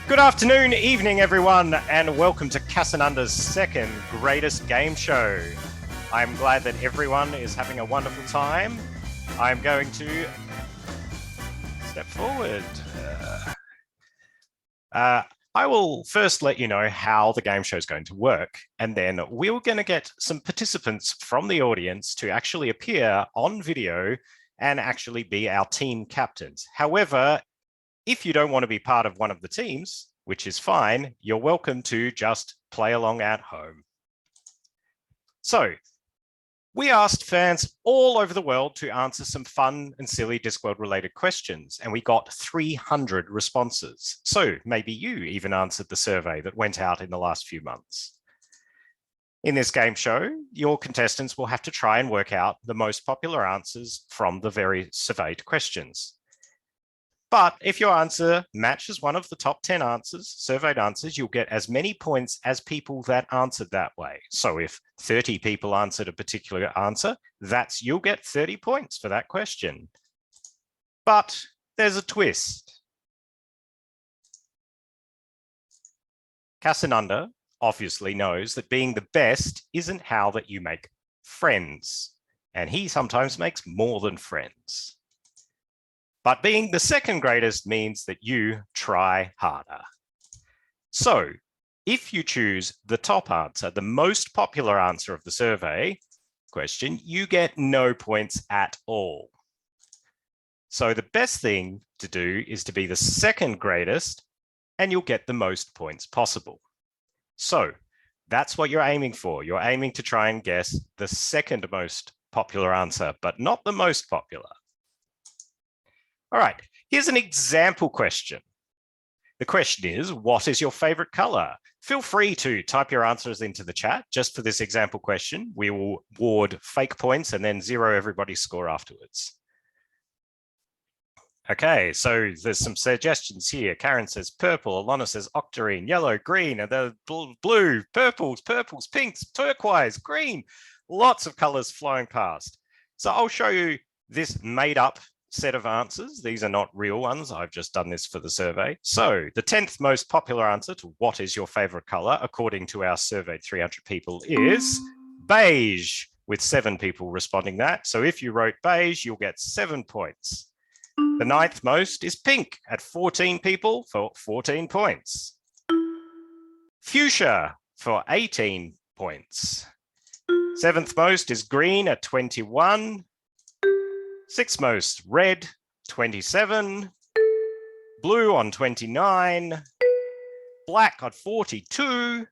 Good afternoon, evening, everyone, and welcome to Casanunda's second greatest game show. I'm glad that everyone is having a wonderful time. I'm going to step forward. I will first let you know how the game show is going to work, and then we're going to get some participants from the audience to actually appear on video and actually be our team captains. However, if you don't want to be part of one of the teams, which is fine, you're welcome to just play along at home. So we asked fans all over the world to answer some fun and silly Discworld related questions, and we got 300 responses. So maybe you even answered the survey that went out in the last few months. In this game show, your contestants will have to try and work out the most popular answers from the very surveyed questions. But if your answer matches one of the top 10 answers, surveyed answers, you'll get as many points as people that answered that way. So if 30 people answered a particular answer, you'll get 30 points for that question. But there's a twist. Casanunda obviously knows that being the best isn't how that you make friends. And he sometimes makes more than friends. But being the second greatest means that you try harder. So if you choose the top answer, the most popular answer of the survey question, you get no points at all. So the best thing to do is to be the second greatest, and you'll get the most points possible. So that's what you're aiming for. You're aiming to try and guess the second most popular answer, but not the most popular. All right, here's an example question. The question is, what is your favorite color? Feel free to type your answers into the chat. Just for this example question, we will award fake points and then zero everybody's score afterwards. Okay, so there's some suggestions here. Karen says purple, Alana says octarine, yellow, green, and the blue, purples, pinks, turquoise, green, lots of colors flowing past. So I'll show you this made up set of answers. These are not real ones. I've just done this for the survey. So the 10th most popular answer to what is your favorite color, according to our surveyed 300 people, is beige, with 7 people responding that. So if you wrote beige, you'll get 7 points. The 9th most is pink at 14 people for 14 points. Fuchsia for 18 points. 7th most is green at 21. 6th most, red, 27, blue on 29, black on 42,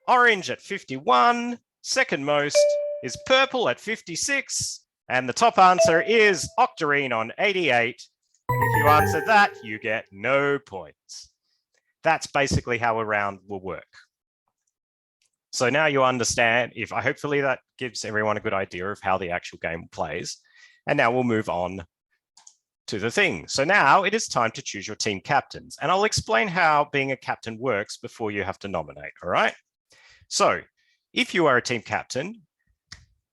orange at 51, second most is purple at 56, and the top answer is octarine on 88. And if you answer that, you get no points. That's basically how a round will work. So now you understand, hopefully that gives everyone a good idea of how the actual game plays. And now we'll move on to the thing. So now it is time to choose your team captains. And I'll explain how being a captain works before you have to nominate, all right? So if you are a team captain,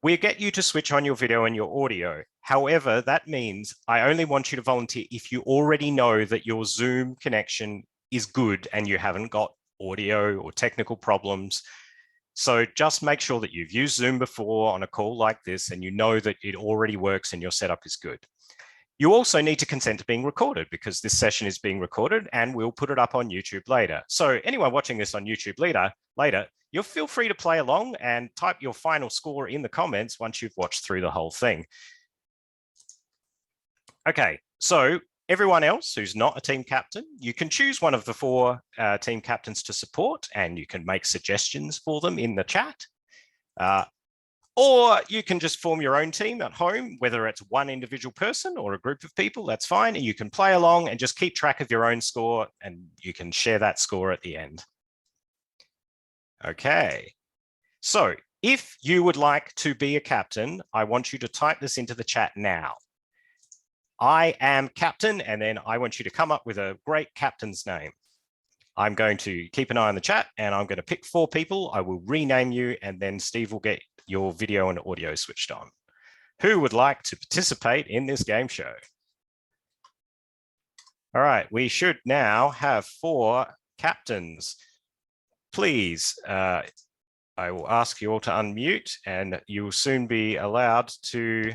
we get you to switch on your video and your audio. However, that means I only want you to volunteer if you already know that your Zoom connection is good and you haven't got audio or technical problems. So just make sure that you've used Zoom before on a call like this and you know that it already works and your setup is good. You also need to consent to being recorded because this session is being recorded and we'll put it up on YouTube later. So anyone watching this on YouTube later, you'll feel free to play along and type your final score in the comments once you've watched through the whole thing. Okay, so everyone else who's not a team captain, you can choose one of the 4 team captains to support and you can make suggestions for them in the chat. Or you can just form your own team at home, whether it's one individual person or a group of people, that's fine. And you can play along and just keep track of your own score and you can share that score at the end. Okay, so if you would like to be a captain, I want you to type this into the chat now. I am captain, and then I want you to come up with a great captain's name. I'm going to keep an eye on the chat and I'm going to pick 4 people. I will rename you and then Steve will get your video and audio switched on. Who would like to participate in this game show? All right, we should now have 4 captains. Please, I will ask you all to unmute and you will soon be allowed to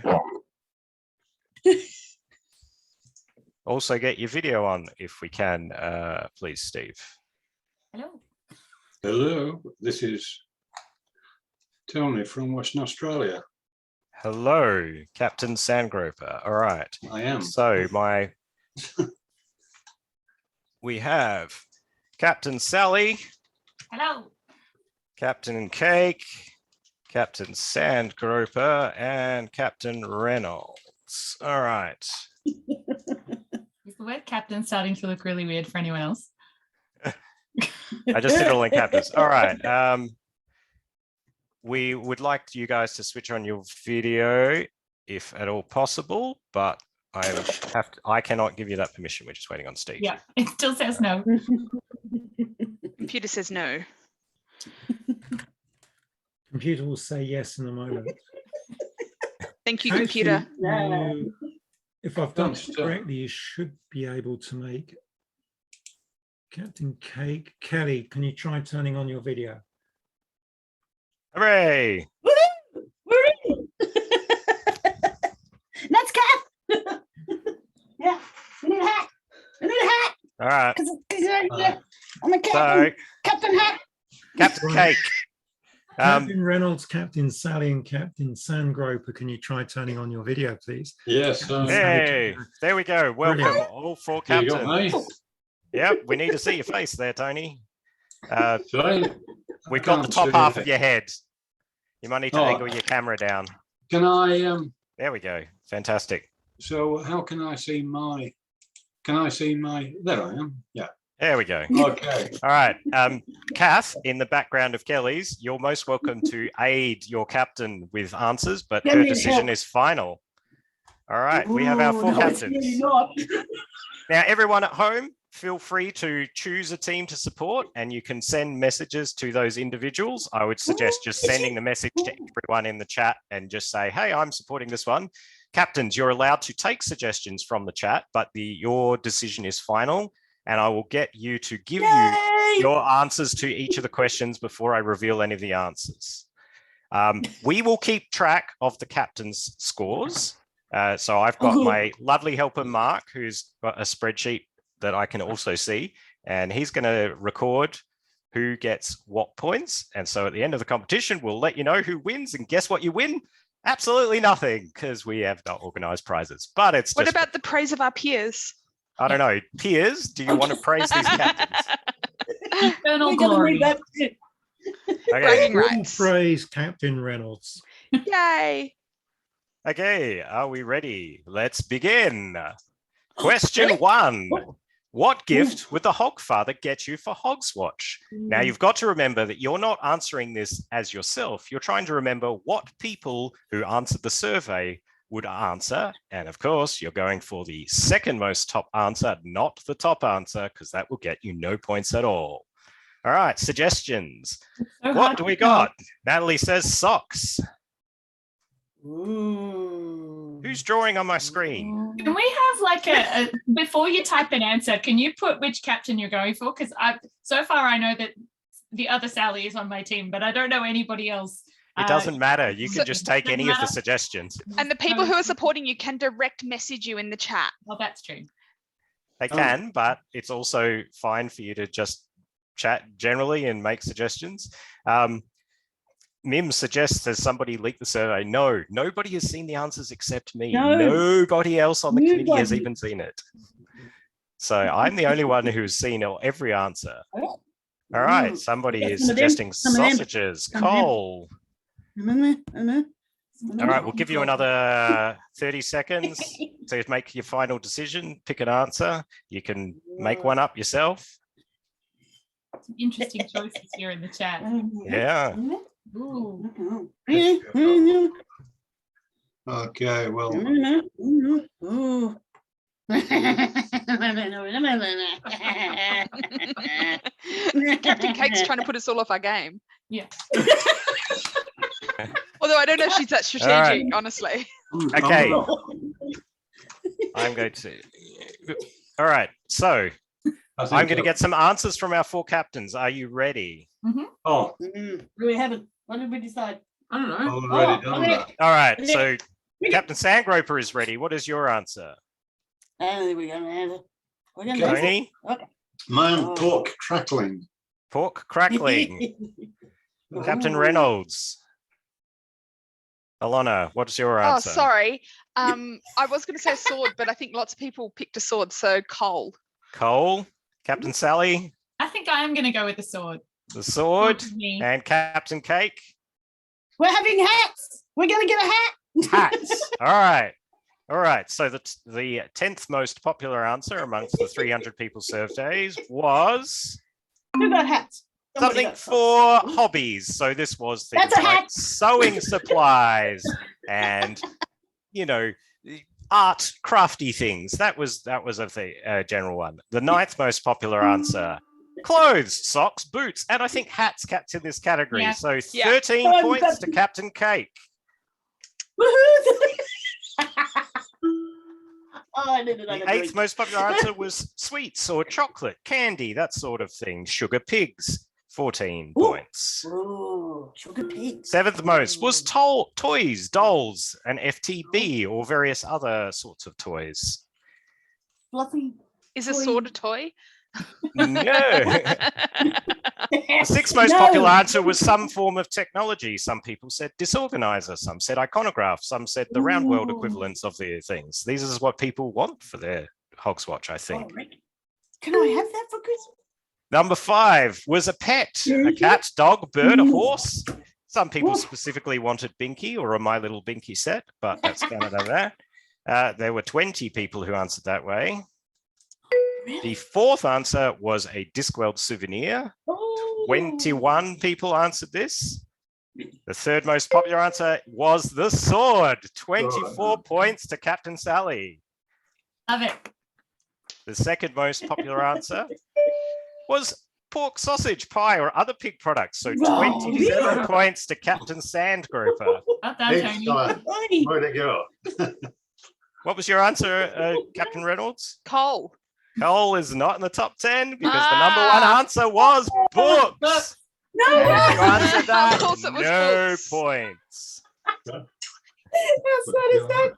also get your video on if we can, please, Steve. Hello. Hello, this is Tony from Western Australia. Hello, Captain Sandgroper. All right. I am. So we have Captain Sally. Hello. Captain Cake, Captain Sandgroper, and Captain Reynolds. All right. Is the word captain starting to look really weird for anyone else? I just did all in captains. All right. We would like you guys to switch on your video if at all possible, but I cannot give you that permission. We're just waiting on Steve. Yeah, it still says no. Computer says no. Computer will say yes in a moment. Thank you, computer. Actually, if I've done it Thanks, correctly, you should be able to make Captain Cake. Kelly, can you try turning on your video? Hooray! Let's go. Yeah, we need a hat. I need a hat. All right. Yeah, I'm a captain. So, Captain hat. Captain Cake. Captain Reynolds, Captain Sally, and Captain Sandgroper, can you try turning on your video, please? Yes. Hey, there we go. Welcome, Brilliant. all 4 You got captains. me. Yep, we need to see your face there, Tony. Sorry. We've I got the can't top see half it. of your head. You might need to Oh. angle your camera down. Can I? There we go. Fantastic. So how can I see my? Can I see my? There I am. Yeah. There we go. Okay. All right. Kath, in the background of Kelly's, you're most welcome to aid your captain with answers, but Let her me decision help. is final. All right. We have our 4 No, it's captains. really not. Now, everyone at home, feel free to choose a team to support and you can send messages to those individuals. I would suggest just sending the message to everyone in the chat and just say, hey, I'm supporting this one. Captains, you're allowed to take suggestions from the chat, but your decision is final. And I will get you to give you your answers to each of the questions before I reveal any of the answers. We will keep track of the captain's scores. So I've got my lovely helper, Mark, who's got a spreadsheet that I can also see, and he's going to record who gets what points. And so at the end of the competition, we'll let you know who wins, and guess what you win? Absolutely nothing, because we have not organized prizes, but it's What just, about the praise of our peers? I don't know, peers, do you want to praise these captains? Eternal We're gonna glory. need that shit. Okay, Bragging All rights. praise Captain Reynolds. Yay. okay, are we ready? Let's begin. Question 1. What gift would the Hogfather get you for Hogswatch? Now, you've got to remember that you're not answering this as yourself. You're trying to remember what people who answered the survey would answer. And of course, you're going for the second most top answer, not the top answer, because that will get you no points at all. All right, suggestions. So What hard do to we tell. got? Natalie says socks. Ooh. Who's drawing on my screen? Can we have like a before you type an answer, can you put which captain you're going for? Because so far I know that the other Sally is on my team, but I don't know anybody else. It doesn't matter. You can so- just take doesn't any of the matter. suggestions. And the people who are supporting you can direct message you in the chat. Well, that's true. They can, but it's also fine for you to just chat generally and make suggestions. Mim suggests as somebody leaked the survey. No, nobody has seen the answers except me. No. Nobody else on the committee has Nobody. even seen it. So I'm the only one who's seen every answer. All right, somebody Yeah, is some of them, suggesting some of them. sausages. Some of them. Cole. All right, we'll give you another 30 seconds to make your final decision. Pick an answer. You can make one up yourself. Some interesting choices here in the chat. Yeah. Ooh. Okay. Well, Captain Cake's trying to put us all off our game. Yeah. Although I don't know if she's that strategic, right. honestly. Okay. I'm going to. All right. So I think I'm going to get some answers from our 4 captains. Are you ready? Oh, We haven't. What did we decide? I don't know. already done okay. that. All right. Okay. So Captain Sandgroper is ready. What is your answer? And we're gonna answer. We're gonna Tony? Mine, Oh. pork crackling. Pork crackling. Captain Ooh. Reynolds. Alana, what's your Oh, answer? sorry. I was going to say sword, but I think lots of people picked a sword, so coal. Cole. Captain Sally. I think I am going to go with the sword. The sword. Not me. And Captain Cake. We're having hats. We're gonna get a hat. Hats. All right. All right. So the 10th most popular answer amongst the 300 people surveys was Who got hats? Somebody something got for hobbies. So this was things That's a like hat. sewing supplies and, art crafty things. That was a general one. The 9th most popular answer: clothes, socks, boots, and I think hats capture this category. Yeah. So Yeah. 13 Oh, points to that's- Captain Cake. Woohoo! Oh, I needed The another 8th drink. most popular answer was sweets or chocolate, candy, that sort of thing. Sugar pigs, 14 Ooh. points. Ooh, sugar pigs. 7th most was toys, dolls, and FTB or various other sorts of toys. Fluffy. Is a sword a toy? No. The 6th most No. popular answer was some form of technology. Some people said disorganizer, some said iconograph, some said the round world Ooh. equivalents of the things. These is what people want for their Hogswatch, I think. Oh, Rick. Can I have that for Christmas? Number 5 was a pet, a Mhm. cat, dog, bird, a Mm. horse. Some people Ooh. specifically wanted Binky or a My Little Binky set, but that's kind of there. There were 20 people who answered that way. Really? The 4th answer was a Discworld souvenir. Oh. 21 people answered this. The 3rd most popular answer was the sword. 24 points to Captain Sally. Love it. The 2nd most popular answer was pork sausage, pie, or other pig products. So Wow, 27 really? points to Captain Sandgroper. Well done, Tony. Excellent. Oi. Way to go. What was your answer, Captain Reynolds? Coal. Coal is not in the top 10 because the number 1 answer was books. Books. No. And you answered that. Of course it was No books. points. How sad is that?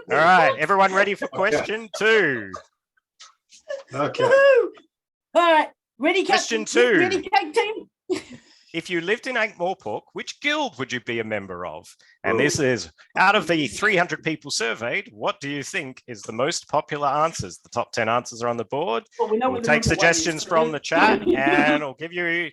All right, everyone ready for question 2? Okay. Woohoo. All right. Ready, Question Captain? 2. Ready, cake team? If you lived in Ankh-Morpork, which guild would you be a member of? And Oh. this is, out of the 300 people surveyed, what do you think is the most popular answers? The top 10 answers are on the board. Well, we know We'll what the take number one suggestions is. from the chat and I'll give you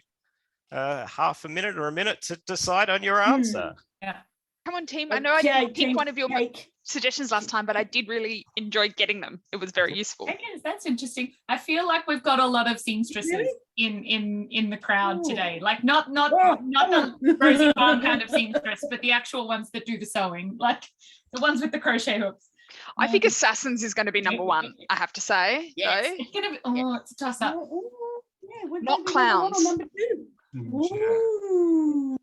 half a minute or a minute to decide on your answer. Come on, team. I know I didn't Okay, pick one of your cake. suggestions last time, but I did really enjoy getting them. It was very useful. Yes, that's interesting. I feel like we've got a lot of seamstresses Really? in the crowd Ooh. today. Like not Oh, the Rosie Barn kind of seamstress, but the actual ones that do the sewing, like the ones with the crochet hooks. I think Assassins is going to be number 1, I have to say. Yes. Though. It's gonna be it's a toss up. Yeah, we're Not gonna be number one or clowns. number two. Yeah. Ooh.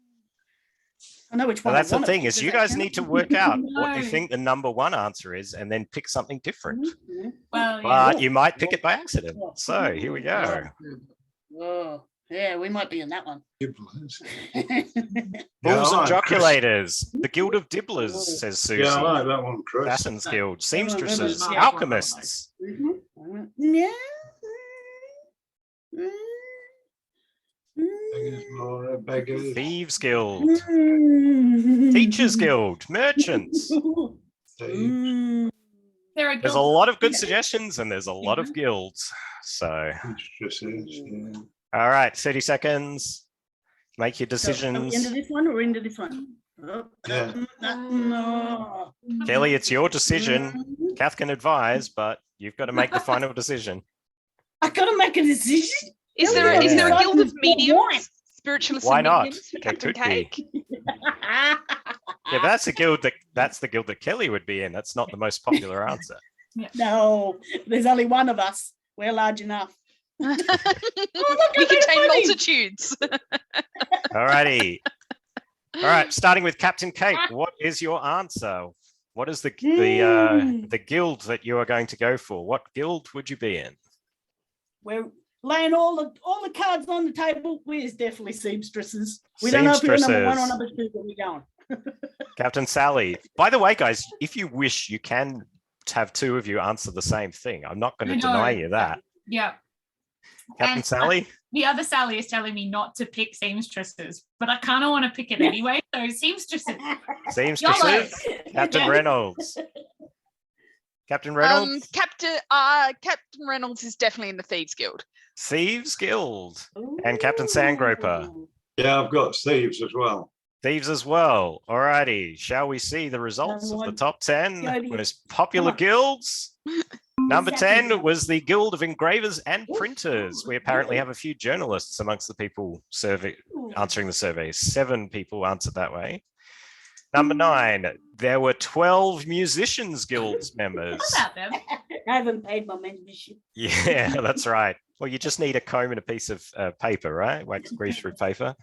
I know which Well, one. I that's the wanna thing pick. is Does you that guys count? need to work out what you No. think the number 1 answer is and then pick something different. Mhm. Well, yeah. But you might pick it by accident. So here we go. Oh, yeah, we might be in that one. Bulls Yeah, and I like joculators. The Guild of Dibblers, says Susie. Yeah, I like that one, Chris. Assassin's Guild. Seamstresses. Yeah. Alchemists. Mhm. Yeah. Beggars, Laura, beggars. Thieves Guild. Mm. Teachers Guild. Merchants. Steve, There are There's a guilds. lot of good suggestions and there's a lot of guilds. So, mistresses, yeah. all right, 30 seconds. Make your So, are we decisions. into this one or into this one? Oh, Yeah. no. Kelly, it's your decision. Kath can advise, but you've got to make the final decision. I gotta make a decision. Is Yeah, there we is there a got guild of Why? mediums? Spiritualists Why and not? mediums for There Captain could be. Cake? Yeah, but that's the guild that Kelly would be in. That's not the most popular answer. No, there's only one of us. We're large enough. We look, contain funny. multitudes. All righty. All right, starting with Captain Cake. What is your answer? What is the Mm. the guild that you are going to go for? What guild would you be in? We're laying all the cards on the table. We're definitely seamstresses. We don't know if we're number one or Seamstresses. number two, but we're going. Captain Sally. By the way, guys, if you wish, you can have two of you answer the same thing. I'm not going I to know. deny you that. Yeah. Captain And, Sally? The other Sally is telling me not to pick seamstresses, but I kind of want to pick it anyway. So seamstresses. Seamstresses? Captain Reynolds. Captain Reynolds? Captain Reynolds is definitely in the Thieves Guild. Thieves Guild. And Captain Sandgroper. Yeah, I've got thieves as well. Thieves as well. Alrighty. Shall we see the results of the top 10 most popular guilds? Number 10 was the Guild of Engravers and Printers. We apparently have a few journalists amongst the people answering the survey. 7 people answered that way. Number 9, there were 12 Musicians Guilds members. What about them? I haven't paid my membership. Yeah, that's right. Well, you just need a comb and a piece of paper, right? Wax grease through paper.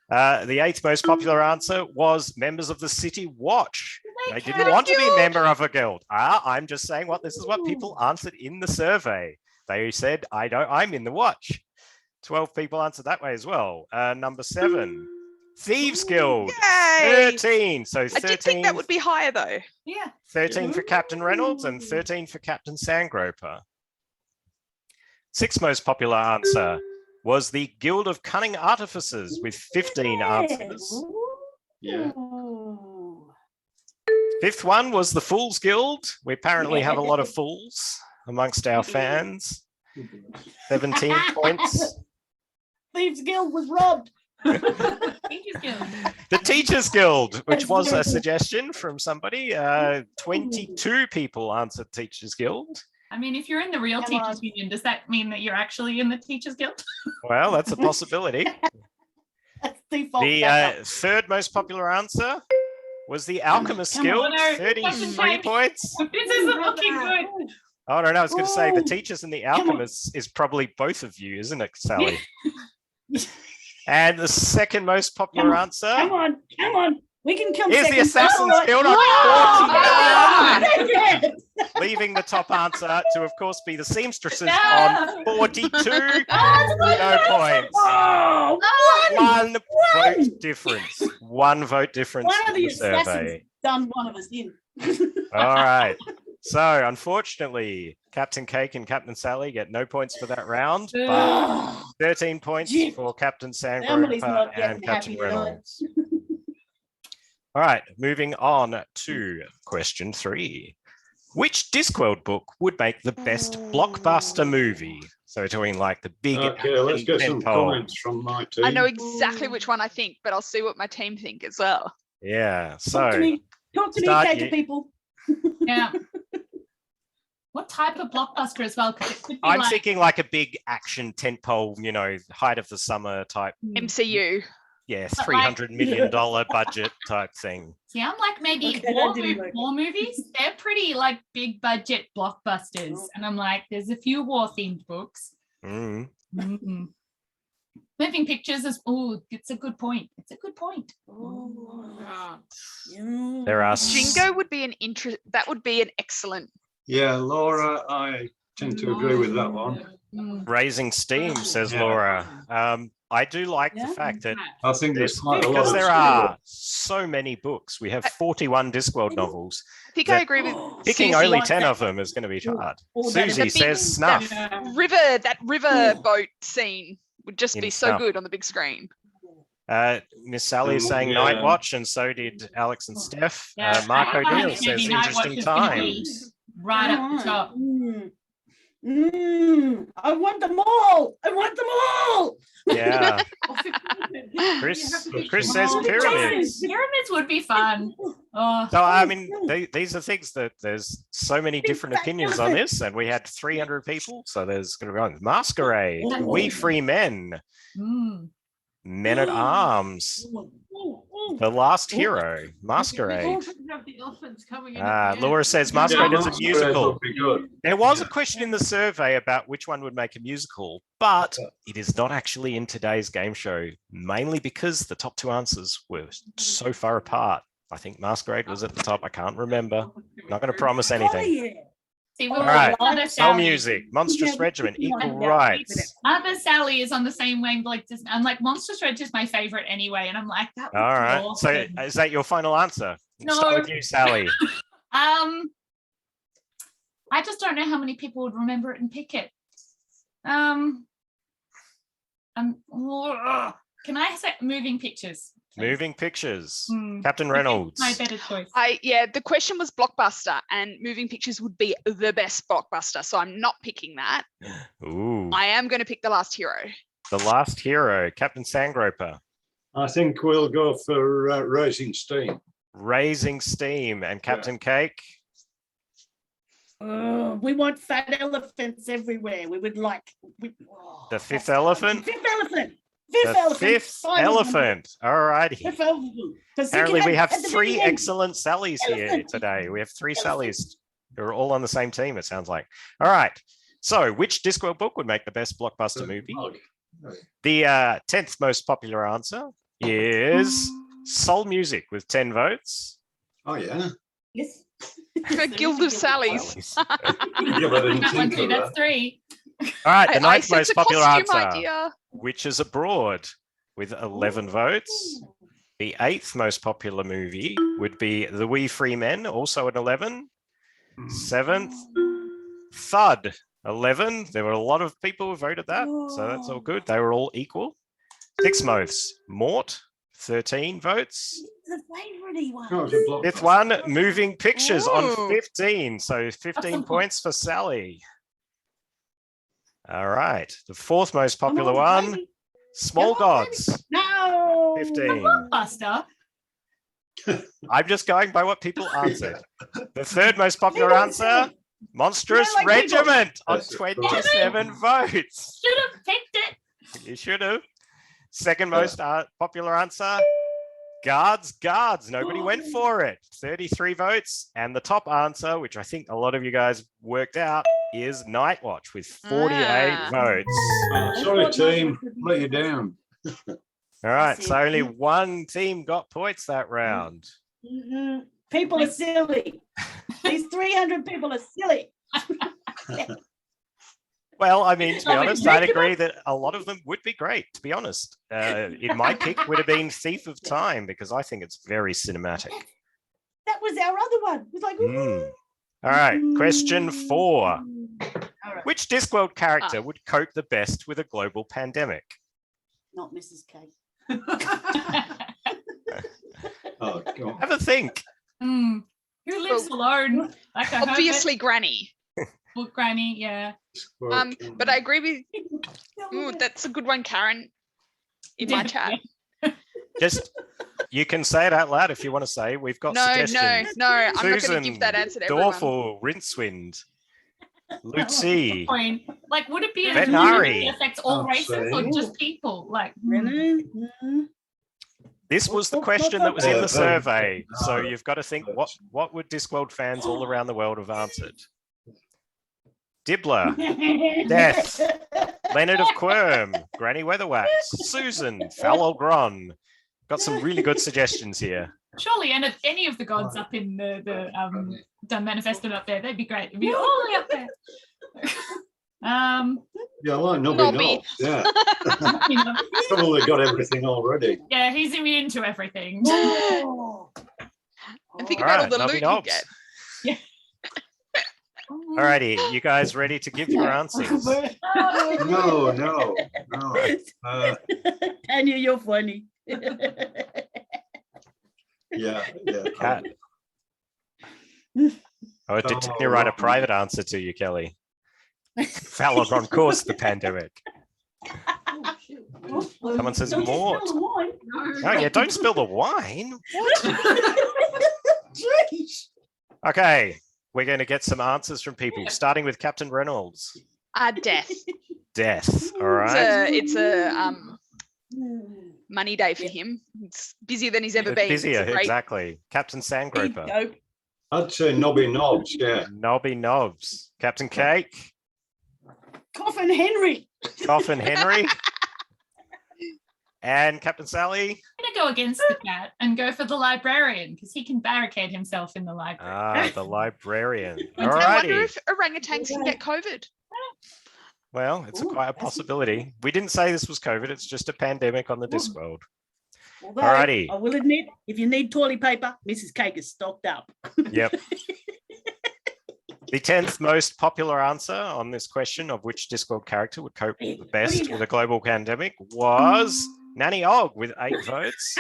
The 8th most popular answer was members of the City Watch. They didn't want to be a member of a guild. I'm just saying this is what people answered in the survey. They said, I'm in the Watch. 12 people answered that way as well. Number 7, Thieves Guild. Yay! 13. So 13. I did think that would be higher though. Yeah. 13 for Captain Reynolds and 13 for Captain Sandgroper. 6th most popular answer was the Guild of Cunning Artificers with 15 answers. Yeah. 5th one was the Fools Guild. We apparently have a lot of fools amongst our fans. 17 points. Thieves Guild was robbed. Teachers Guild. The Teachers Guild, which was a suggestion from somebody. 22 people answered Teachers Guild. I mean, if you're in the real Come on. teachers union, does that mean that you're actually in the Teachers Guild? Well, that's a possibility. That's default. The backup. 3rd most popular answer was the Alchemist Come Guild, on. No, 33 Captain points. This isn't looking good. Oh, no, I was going to say the Ooh. Teachers and the Come on. Alchemists is probably both of you, isn't it, Sally? And the 2nd most popular answer Come on. We can come is second. the Assassins All right. Guild on Wow. 49, Yes. leaving the top answer to, of course, be the Seamstresses No. on 42. No points. Oh, One vote difference. One vote difference one of in the the survey. assassins done one of us in. All right. So, unfortunately, Captain Cake and Captain Sally get no points for that round, but Oh, 13 points Gee. for Captain Somebody's Sandgroper not getting and Captain happy tonight. Reynolds. All right, moving on to question 3. Which Discworld book would make the best blockbuster movie? So we're talking like the big Okay, let's get some tentpole. comments from my team. I know exactly which one I think, but I'll see what my team think as well. Yeah, Talk to so me, start Kate, you. people. Yeah. What type of blockbuster as well? 'Cause it could be I'm like, thinking like a big action tentpole, height of the summer type, MCU. yeah, But like- $300 million budget type thing. See, I'm like maybe Okay, war, that didn't work. war movies. They're pretty like big budget blockbusters, Oh. and I'm like, there's a few war themed books. Mm. Mm-mm. Moving pictures is it's a good point. It's a good point. There are Jingo would be that would be an excellent. Yeah, Laura, I tend to agree with that one. Raising Steam, says Yeah. Laura. I do like the Yeah. fact that I think there's quite a lot because of there are so many books, we have 41 Discworld novels. I think That- I agree with Picking Susie. only like 10 that. of them is going to be hard. Oh, that is Susie a big- says snuff. that river boat scene would just In be so Snuff. good on the big screen. Miss Sally is saying Yeah. Night Watch, and so did Alex and Steph. Yeah, Mark I O'Neill think maybe says Night Watch interesting is gonna be times. right up the top. I want them all. I want them all. Yeah. Chris says pyramids. Pyramids would be fun. Oh, So, I mean, these are things that there's so many different opinions on this, and we had 300 people. So there's going to be on Masquerade, We Free Men, mm. Men at Arms, The Last Hero, Masquerade. Laura says Masquerade is a Masquerade musical. would be good. There was a question in the survey about which one would make a musical, but it is not actually in today's game show, mainly because the top 2 answers were so far apart. I think Masquerade was at the top. I can't remember. Not going to promise Oh, anything. yeah. See, All we're right. other Soul Sally. Music, Monstrous Yeah, Regiment, we can Equal find out. Rights. Other Sally is on the same wavelength. I'm like, Monstrous Red is my favorite anyway, and I'm like, that would All be right. So awesome. is that your final answer? No. Start with you, Sally. I just don't know how many people would remember it and pick it. Can I say Moving Pictures? please? Moving Pictures. Hmm. Captain I think Reynolds. it's my better choice. The question was blockbuster, and Moving Pictures would be the best blockbuster. So I'm not picking that. Ooh. I am going to pick The Last Hero. The Last Hero, Captain Sandgroper. I think we'll go for Raising Steam. Raising Steam, and Captain Cake. Oh, we want fat elephants everywhere. We would like The Fifth Elephant. Fifth elephant. The Fifth Elephant. All righty. Fifth elephant. 'Cause you Apparently can we have at the three very end- excellent Sallys here Elephant. today. We have three Elephant. Sallys who are all on the same team, it sounds like. All right. So which Discworld book would make the best blockbuster movie? The 10th most popular answer is Soul Music with 10 votes. Oh, yeah. Yes. Guild of Sallies. Yeah, but I didn't That one think too, of that's that. 3. All right, the I ninth said most it's a popular costume answer, idea. Which is Abroad with 11 votes. The 8th most popular movie would be The Wee Free Men, also at 11. 7th, Thud, 11. There were a lot of people who voted that, so that's all good. They were all equal. 6th most, Mort, 13 votes. The favourite one. Oh, it was a block. 5th one, Moving Pictures on Ooh. 15. So 15 points for Sally. All right. The 4th most popular Come on, one, baby. Small Come on, Gods, No. 15. Buster. I'm just going by what people answered. The 3rd most popular don't answer, say. Monstrous like people. Regiment on That's it. 27 votes. Should have picked it. You should have. 2nd most popular answer, Guards. Nobody went for it. 33 votes. And the top answer, which I think a lot of you guys worked out, is Night Watch with 48 votes. Oh, sorry, team. Let you down. All right. That's So it. only one team got points that round. Mhm. People are silly. These 300 people are silly. Well, I mean, to be Oh, honest, it's I'd regular? agree that a lot of them would be great, to be honest. In my pick would have been Thief of Time because I think it's very cinematic. That was our other one. It was like, Mm. All right, question 4. All right, Which Discworld character would cope the best with a global pandemic? not Mrs. K. Oh, God. Have a think. Hmm. Who lives alone? Like a Obviously, Granny. Well, Granny, yeah. But I agree with. Ooh, that's a good one, Karen. In my chat. Just, you can say it out loud if you want to say. We've got No. I'm suggestions. not going to Susan, give that answer to everyone. Dorful, Rincewind, Lucy. Point. Like, would it be a Veterinary. that affects all Oh, races or see. just people? Like, Really? Mhm. This was the What- question that was in the what- survey. So you've got to think, what would Discworld fans all around the world have answered? Dibbler, Death, Leonard of Quirm, Granny Weatherwax, Susan, Falogron. Got some really good suggestions here. surely any of the gods up in the manifested up there, they'd be great. They'd be all the way up there. Yeah, like Nobby. Nobby. Yeah, You know, probably got everything already. yeah, he's immune to everything. Oh. And think All about right, all the Nobby loot you Knobs. get. Alrighty, you guys ready to give your answers? No. Tanya, you're funny. Yeah. Cat. Oh, did Tanya write a private answer to you, Kelly? Falogron caused the pandemic. Someone says Don't you Mort. spill the wine. Oh yeah, don't spill the wine. Jeez. Okay, we're going to get some answers from people, starting with Captain Reynolds. Death. Death. All right. It's a money day for him. It's busier than he's ever been. It's a Busier, great- exactly. Captain Sandgroper. Dope. I'd say Nobby Knobs. Yeah. Nobby Knobs. Captain Cake. Coffin Henry. Coffin Henry. And Captain Sally? I'm going to go against the cat and go for the librarian because he can barricade himself in the library. The librarian. I All I wonder righty. if orangutans can get COVID. Well, it's Ooh, quite a that's- possibility. We didn't say this was COVID. It's just a pandemic on the Discworld. Although, Alrighty. I will admit, if you need toilet paper, Mrs. Cake is stocked up. Yep. The 10th most popular answer on this question of which Discworld character would cope Hey, the what do you best got? with a global pandemic was Nanny Ogg with 8 votes.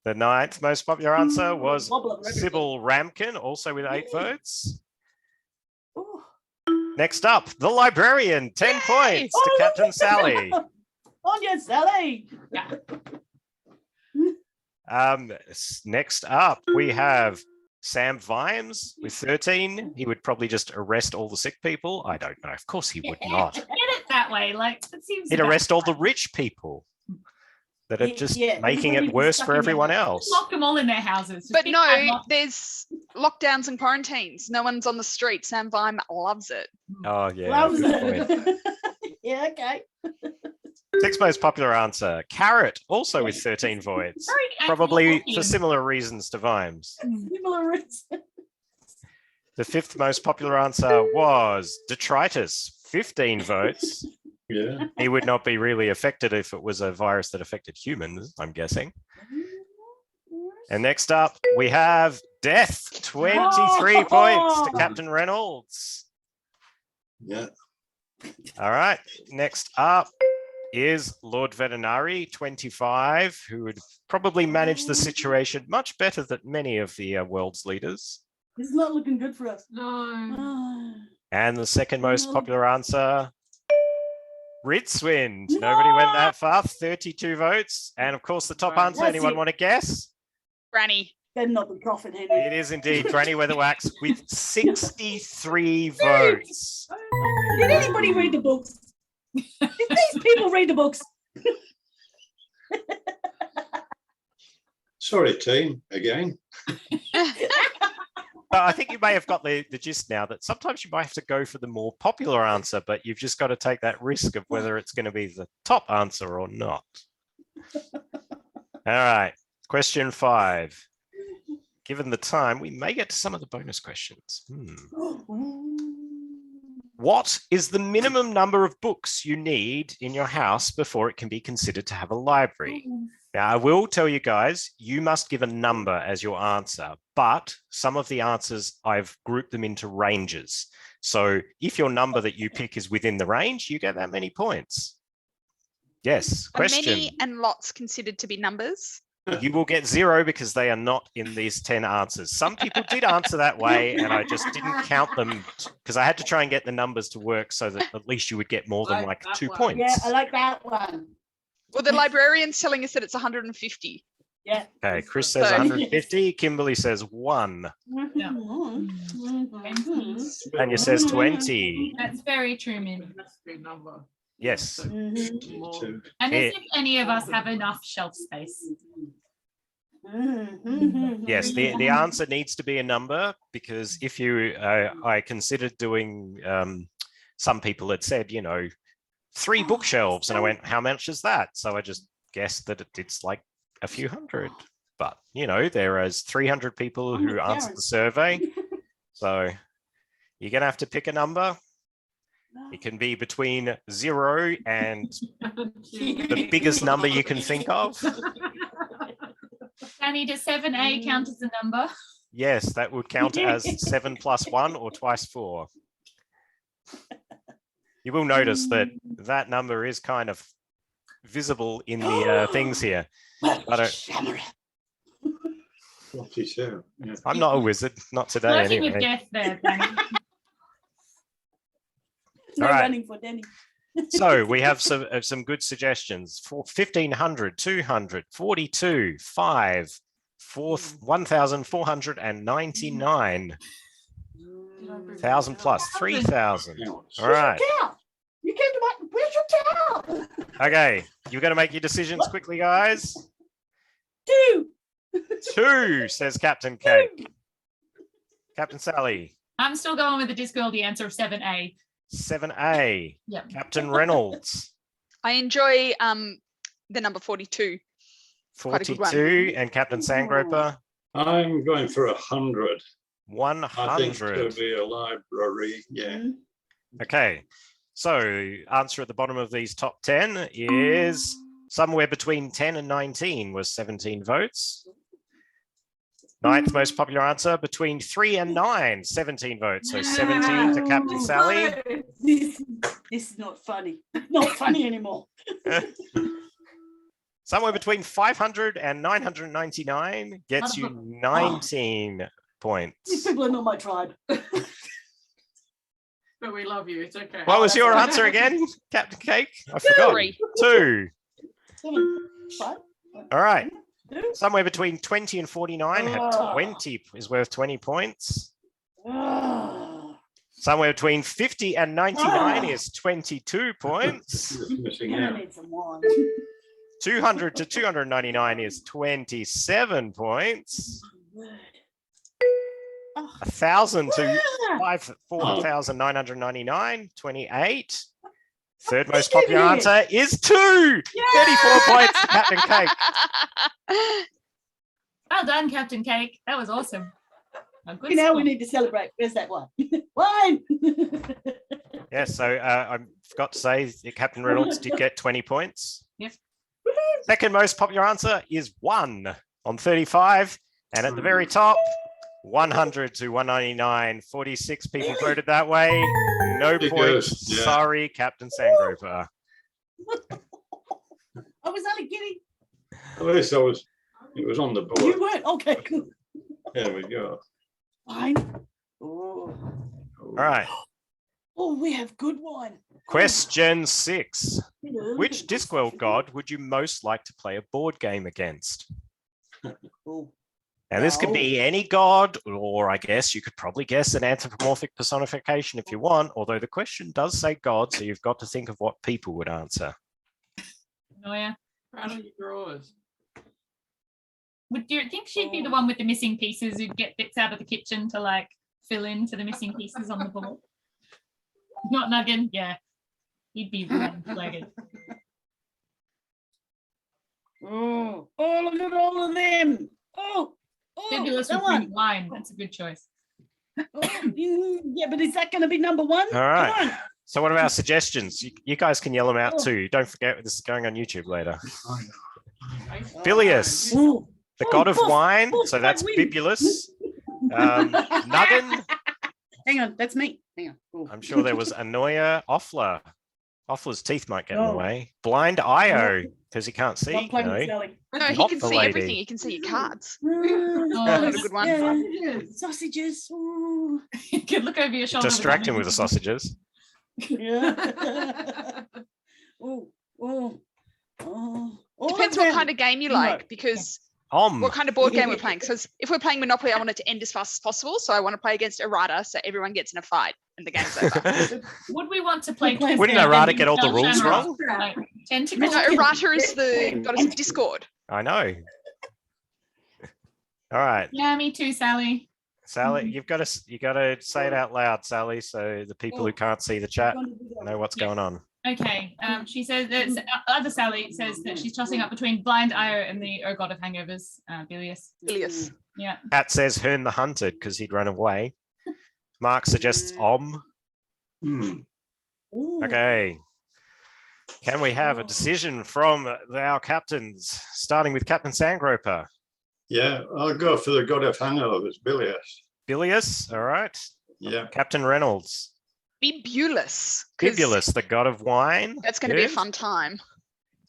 The 9th most popular answer was Wobble of everything. Sybil Ramkin, also with 8 votes. Ooh. Next up, the librarian, 10 Yay! points to Oh, Captain Sally. On your Sally. Next up, we have Sam Vimes with 13. He would probably just arrest all the sick people. I don't know. Of course he would not. Get it that way. Like, it seems He'd about arrest all the right. rich people that are just Yeah, making everybody it worse stuck for in their everyone house. else. Lock them all in their houses. Just But big no, padlock. there's lockdowns and quarantines. No one's on the street. Sam Vime loves it. Oh, yeah. Loves good point. it. Yeah, okay. 6th most popular answer, Carrot, also with 13 votes. Very Probably anti-Lockean. for similar reasons to Vimes. Similar reasons. The 5th most popular answer was Detritus, 15 votes. Yeah. He would not be really affected if it was a virus that affected humans, I'm guessing. And next up, we have Death, 23 points to Captain Reynolds. Yeah. All right, next up is Lord Veterinary, 25, who would probably manage the situation much better than many of the world's leaders. This is not looking good for us. No. And the second most popular answer, Ritzwind. Nobody went that far, 32 votes. And of course, the top answer, That's anyone it. want to guess? Granny. Better not be Prophet Henry. It is indeed Granny Weatherwax with 63 votes. Did anybody read the books? Did these people read the books? Sorry, team, again. I think you may have got the gist now that sometimes you might have to go for the more popular answer, but you've just got to take that risk of whether it's going to be the top answer or not. All right, question 5. Given the time, we may get to some of the bonus questions. What is the minimum number of books you need in your house before it can be considered to have a library? Now, I will tell you guys, you must give a number as your answer, but some of the answers, I've grouped them into ranges. So if your number that you pick is within the range, you get that many points. Yes, Are question. many and lots considered to be numbers? You will get 0 because they are not in these 10 answers. Some people did answer that way, and I just didn't count them because I had to try and get the numbers to work so that at least you would get more than like 2 points. Yeah, I like that one. Well, the librarian's telling us that it's 150. Yeah. Okay, Chris says So- 150, Kimberly says 1, Yeah. Tanya says 20. That's very true, Min. Yes. Two. And Yeah. as if any of us have enough shelf space. Yes, the answer needs to be a number because if you, I considered doing, some people had said, 3 bookshelves, and I went, how much is that? So I just guessed that it's like a few hundred, but there is 300 people who answered the survey. So you're going to have to pick a number. It can be between 0 and the biggest number you can think of. Danny, does 7A count as a number? Yes, that would count as 7 plus 1 or twice 4. You will notice that that number is kind of visible in the things here. But 42. Yeah. I'm not a wizard, not today Flirting with anyway. death there, Danny. No All right. running for Danny. So we have some good suggestions for 1500, 200, 42, 5, 1,499, 1,000 plus 3,000. All right. Towel. You came to my. Where's your towel? Okay. You're going to make your decisions quickly, guys. 2. 2, says Captain Cake. Captain Sally, I'm still going with the Discworld answer of 7A. 7A. Yep. Captain Reynolds, I enjoy the number 42. Quite a good one. 42 and Captain Sandgroper. I'm going for 100. I think 100. it'll be a library. Yeah. Okay, so answer at the bottom of these top 10 is somewhere between 10 and 19 was 17 votes. Ninth most popular answer between 3 and 9, 17 votes. So 17 to Captain Sally. This is not funny. Not funny anymore. Somewhere between 500 and 999 gets you 19 points. These people are not my tribe. But we love you. It's okay. What was your answer again, Captain Cake? I forgot. 3. 2. 7, 5. All right. Somewhere between 20 and 49 had 20 is worth 20 points. Somewhere between 50 and 99 is 22 points. Just missing I out. need some wine. 200 to 299 is 27 points. 1,000 to 4,999, 28. Third most popular answer is 2. 34 points to Captain Cake. Well done, Captain Cake. That was awesome. A good Now we score. need to celebrate. Where's that one? Wine. Yes, so I forgot to say that Captain Reynolds did get 20 points. Yep. Second most popular answer is 1 on 35. And at the very top, 100 to 199, 46 people voted that way. No Because, points. yeah. Sorry, Captain Sandgroper. I was only kidding. At least it was on the board. You weren't. Okay, cool. There we go. Wine. Oh. All right. Oh, we have good wine. Question 6. Hello. Which Discworld god would you most like to play a board game against? Oh. And this could be any god, or I guess you could probably guess an anthropomorphic personification if you want, although the question does say god, so you've got to think of what people would answer. Oh, yeah. Proud of your drawers. Would you think she'd be the one with the missing pieces who'd get bits out of the kitchen to like fill in to the missing pieces on the board? Not Nuggin, yeah. He'd be one-legged. Oh, look at all of them. Oh, Fabulous that with one. green wine. That's a good choice. Yeah, but is that going to be number 1? All right. Come on. So what about suggestions? You guys can yell them out too. Don't forget this is going on YouTube later. Bilious, Ooh. the Oh, god of poof, wine. poof, So that's I win. Bibulus. Nuggin. Hang on, that's me. Hang on. Ooh. I'm sure there was Anoia, Offler. Offler's teeth might get in the Oh. way. Blind Io, because he can't see. Not playing with No. Sally. No, he Not can the see lady. everything. He can see your cards. Oh, That's a good one. yeah. Sausages. Ooh. You could look over your shoulder. Distract him with the sausages. Yeah. Oh. Depends what kind of game you like, because what kind of board game we're playing. Because if we're playing Monopoly, I want it to end as fast as possible. So I want to play against errata, so everyone gets in a fight and the game's over. Would we want to play? Wouldn't Twister errata and get all the Bell rules Shamrock? wrong? Like, tentacles? No, errata is the goddess of Discord. I know. All right, Yeah, me too, Sally. Sally, you got to say it out loud, Sally, so the people who can't see the chat know what's going on. Okay. She says that other Sally says that she's tossing up between Blind Io and the Oh God of Hangovers, Bilious. Ilias. Yeah. Pat says Hern the Hunted because he'd run away. Mark suggests Om. Hmm. Ooh. Okay. Can we have a decision from our captains, starting with Captain Sandgroper? Yeah, I'll go for the god of hangovers, Bilious. Bilious, all right. Yeah. Captain Reynolds. Bibulus. 'Cause Bibulus, the god of wine. That's going to be a Good. fun time.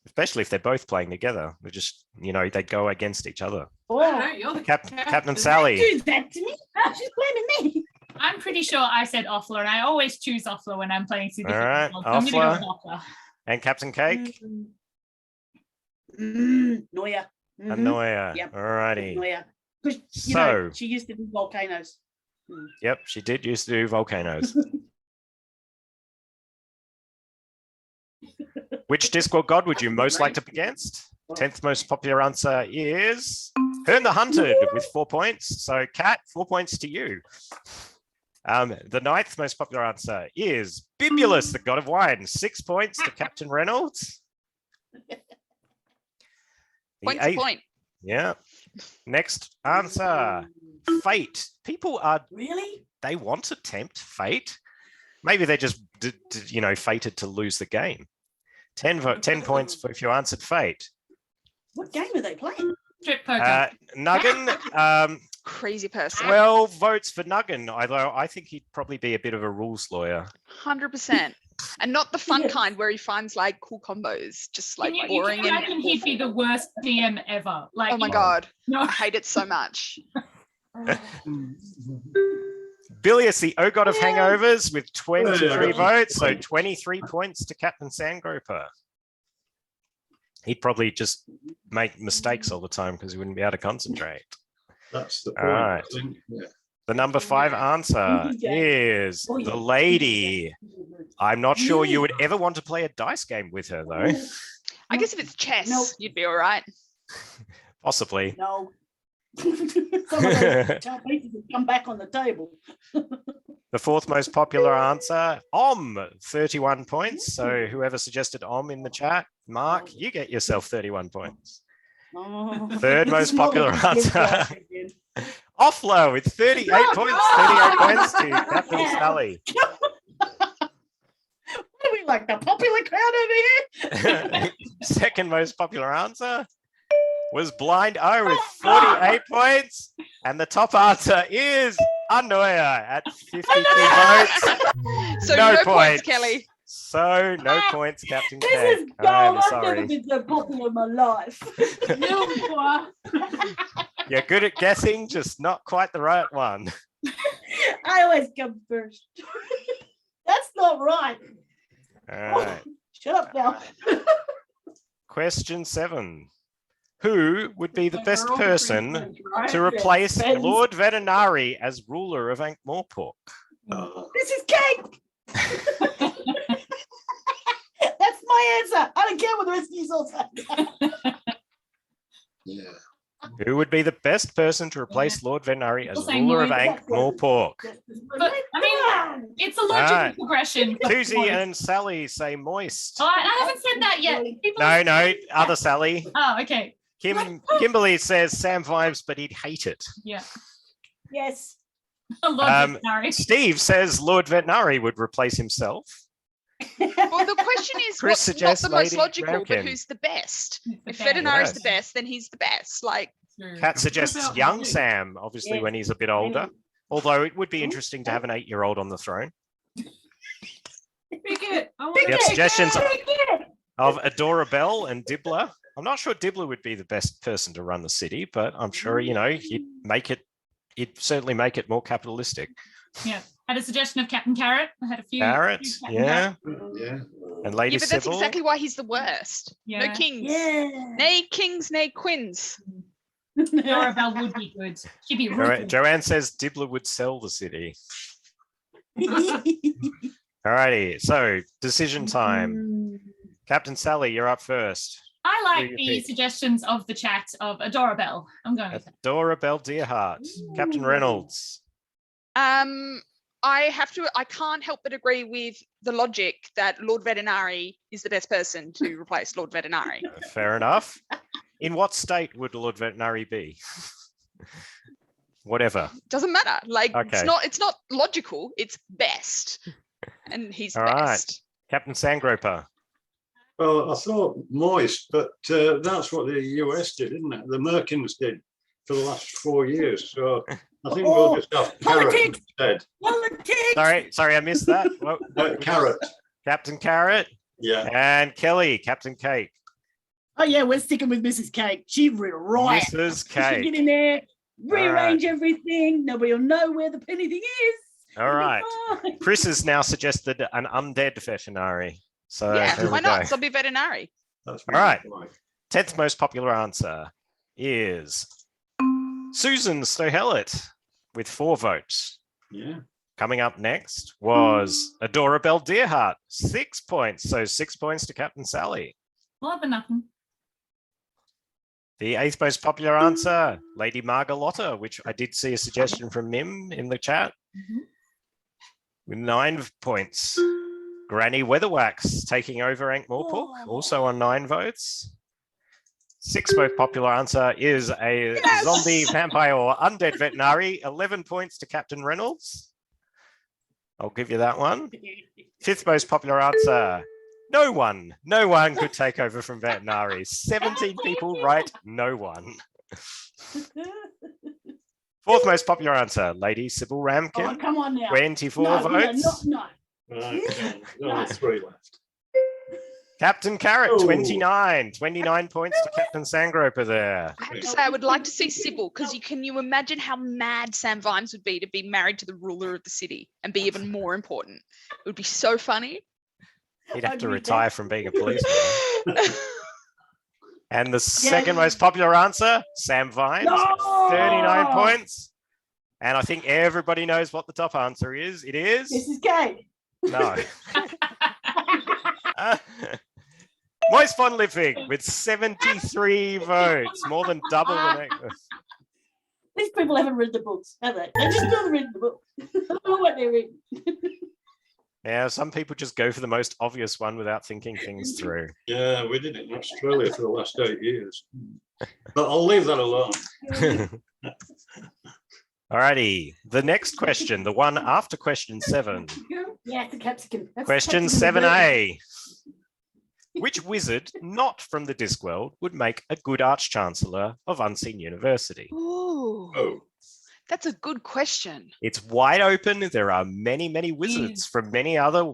Especially if they're both playing together. They just, they go against each other. Oh, You're the Captain Sally. do that to me. Oh, she's blaming me. I'm pretty sure I said Offler, and I always choose Offler when I'm playing Super. All right, Football, so I'm gonna go with Offler. And Captain Cake. Noya. Anoia. Yep. All righty. Noya. Because So- she used to do volcanoes. Yep, she did used to do volcanoes. Which Discworld god would you most like to be against? 10th most popular answer is Hern the Hunted with 4 points. So, Kat, 4 points to you. The 9th most popular answer is Bibulus, the god of wine. 6 points to Captain Reynolds. Point's a point. Yeah. Next answer. Fate. People are, Really? they want to tempt fate. Maybe they're just, fated to lose the game. 10 points for if you answered fate. What game are they playing? Strip poker. Nuggin, Crazy person. 12 votes for Nuggin, although I think he'd probably be a bit of a rules lawyer. 100%. And not the fun Yes. kind where he finds like cool combos, just like you boring can and imagine he'd be the worst DM ever. Like, oh my god, No. I hate it so much. Bilious, the O-God of Yeah. Hangovers with 23 Yeah. votes, so 23 points to Captain Sandgroper. He'd probably just make mistakes all the time because he wouldn't be able to concentrate. That's the point. All right. I think. Yeah. The number 5 answer is the lady. I'm not sure you would ever want to play a dice game with her, though. I guess if it's chess, Nope. you'd be all right. Possibly. No. Some of those top pieces have come back on the table. The 4th most popular answer, 31 points. So whoever suggested in the chat, Mark, you get yourself 31 points. Oh. 3rd most popular answer, Again. Offler with 38 points. 38 points to Captain Sally. What are we like, the popular crowd over here? 2nd most popular answer was Blind O with 48 points. And the top answer is Anoya at 52 votes. So No no, points, points. Kelly. So no points, Captain This K. is gold. I'm I've never sorry. been so popular in my life. You're good at guessing, just not quite the right one. I always come first. That's not right. All right. Shut up now. Question 7. Who would be the best person Right? to replace Depends. Lord Vetinari as ruler of Ankh-Morpork? This is cake. That's my answer. I don't care what the rest of you all say. Yeah. Who would be the best person to replace Lord Vetinari as People saying ruler of Lloyd. Ankh-Morpork? But, I mean, it's a logical Right. progression. Susie and Sally say moist. Oh, I haven't said that yet. People- No, other Sally. Oh, okay. Kimberly says Sam vibes, but he'd hate it. Yeah. Yes. Lord Vetinari. Steve says Lord Vetinari would replace himself. Well, the question is, Chris what's not suggests the most Lady logical, Ramkin. but who's the best? He's the If best. Vetinari's Yes. the best, then he's the best. Like, Kat suggests young Sam, obviously Yeah. when he's a bit older. Although it would be interesting to have an 8-year-old on the throne. Pick it. I want We have to suggestions Pick it. of Adora Bell and Dibbler. I'm not sure Dibbler would be the best person to run the city, but I'm sure, he'd certainly make it more capitalistic. Yeah. Had a suggestion of Captain Carrot. I had a few. Carrot, Captain yeah. Yeah. And Lady yeah, but that's Sybil. exactly why he's the worst. Yeah. No kings. Yeah. Nay kings, nay quins. Dora Bell would be good. She'd be ruthless. Joanne says Dibbler would sell the city. Alrighty, so decision time. Captain Sally, you're up first. I Who like you the pick? suggestions of the chat of Adora Bell. I'm going with that. Adora Bell Deerheart. Captain Reynolds. I can't help but agree with the logic that Lord Vetinari is the best person to replace Lord Vetinari. Fair enough. In what state would Lord Vetinari be? Whatever. Doesn't matter. Like, Okay. it's not logical. It's best, and he's the All right. best. Captain Sandgroper. Well, I thought moist, but that's what the US did, isn't it? The Merkins did for the last 4 years. So I think we'll just have carrot Politics. instead. Politics. Sorry, I missed that. What- Carrot. Captain Carrot Yeah. and Kelly, Captain Cake. Oh yeah, we're sticking with Mrs. Cake. She'd read a riot. Mrs. She should get Cake. in there, rearrange everything. Nobody will know where the penny thing is. All right. It'll be fine. Chris has now suggested an undead Vetinari. So Yeah, there why we not? go. Zombie Vetinari. That's All right. right. 10th most popular answer is Susan Stohellet with 4 votes. Yeah. Coming up next was Adora Bell Deerheart, 6 points. So 6 points to Captain Sally. More than nothing. The 8th most popular answer, Lady Margalotta, which I did see a suggestion from Mim in the chat Mhm. with 9 points. Granny Weatherwax taking over Ankh-Morpork, also on 9 votes. 6th most popular answer is a zombie, vampire, or undead veterinary. 11 points to Captain Reynolds. I'll give you that one. 5th most popular answer. No one could take over from veterinary. 17 people write no one. 4th most popular answer, Lady Sybil Ramkin. Oh, come on now. 24 votes. No. Right, only 3 left. Captain Carrot, Oh. 29 points to Captain Sangroper there. I have to say, I would like to see Sybil, because can you imagine how mad Sam Vimes would be to be married to the ruler of the city and be even more important? It would be so funny. He'd have to retire from being a policeman. And the 2nd most popular answer, Sam Vimes, No! 39 points. And I think everybody knows what the top answer is. It is? This is Kate. No. Most Fun Living with 73 votes, more than double the next. These people haven't read the books, have they? They just don't read the book. I don't know what they're reading. Yeah, some people just go for the most obvious one without thinking things through. Yeah, we did it in Australia for the last 8 years. But I'll leave that alone. Alrighty, the next question, the one after question 7. Yeah, the capsicum. That's Question capsicum 7A. Which wizard not from the Discworld would make a good Arch-Chancellor of Unseen University? Ooh, Oh, that's a good question. It's wide open. There are many, many wizards from many other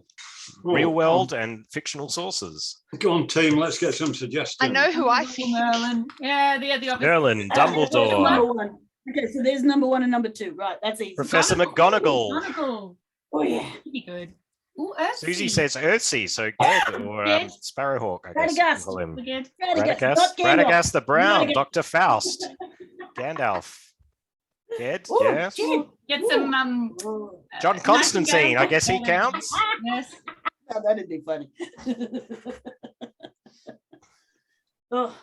real world and fictional sources. go on, team. Let's get some suggestions. I know who I think. Merlin. Yeah, the obvious. Merlin, Number Dumbledore, one. Okay, so there's number 1 and number 2. Right, that's easy. Professor McGonagall. McGonagall. Oh, yeah. Pretty good. Ooh, Earthsea. Susie says Earthsea, so Ged or Ged. Sparrowhawk, I guess. Radagast. you call him. Good. Radagast, Radagast, not Gandalf. Radagast the Brown, Radagast. Dr. Faust, Gandalf. Ged, Ooh, yeah. Jim. Get some John Constantine, I guess he counts. Yes. Oh, that'd be funny. Oh,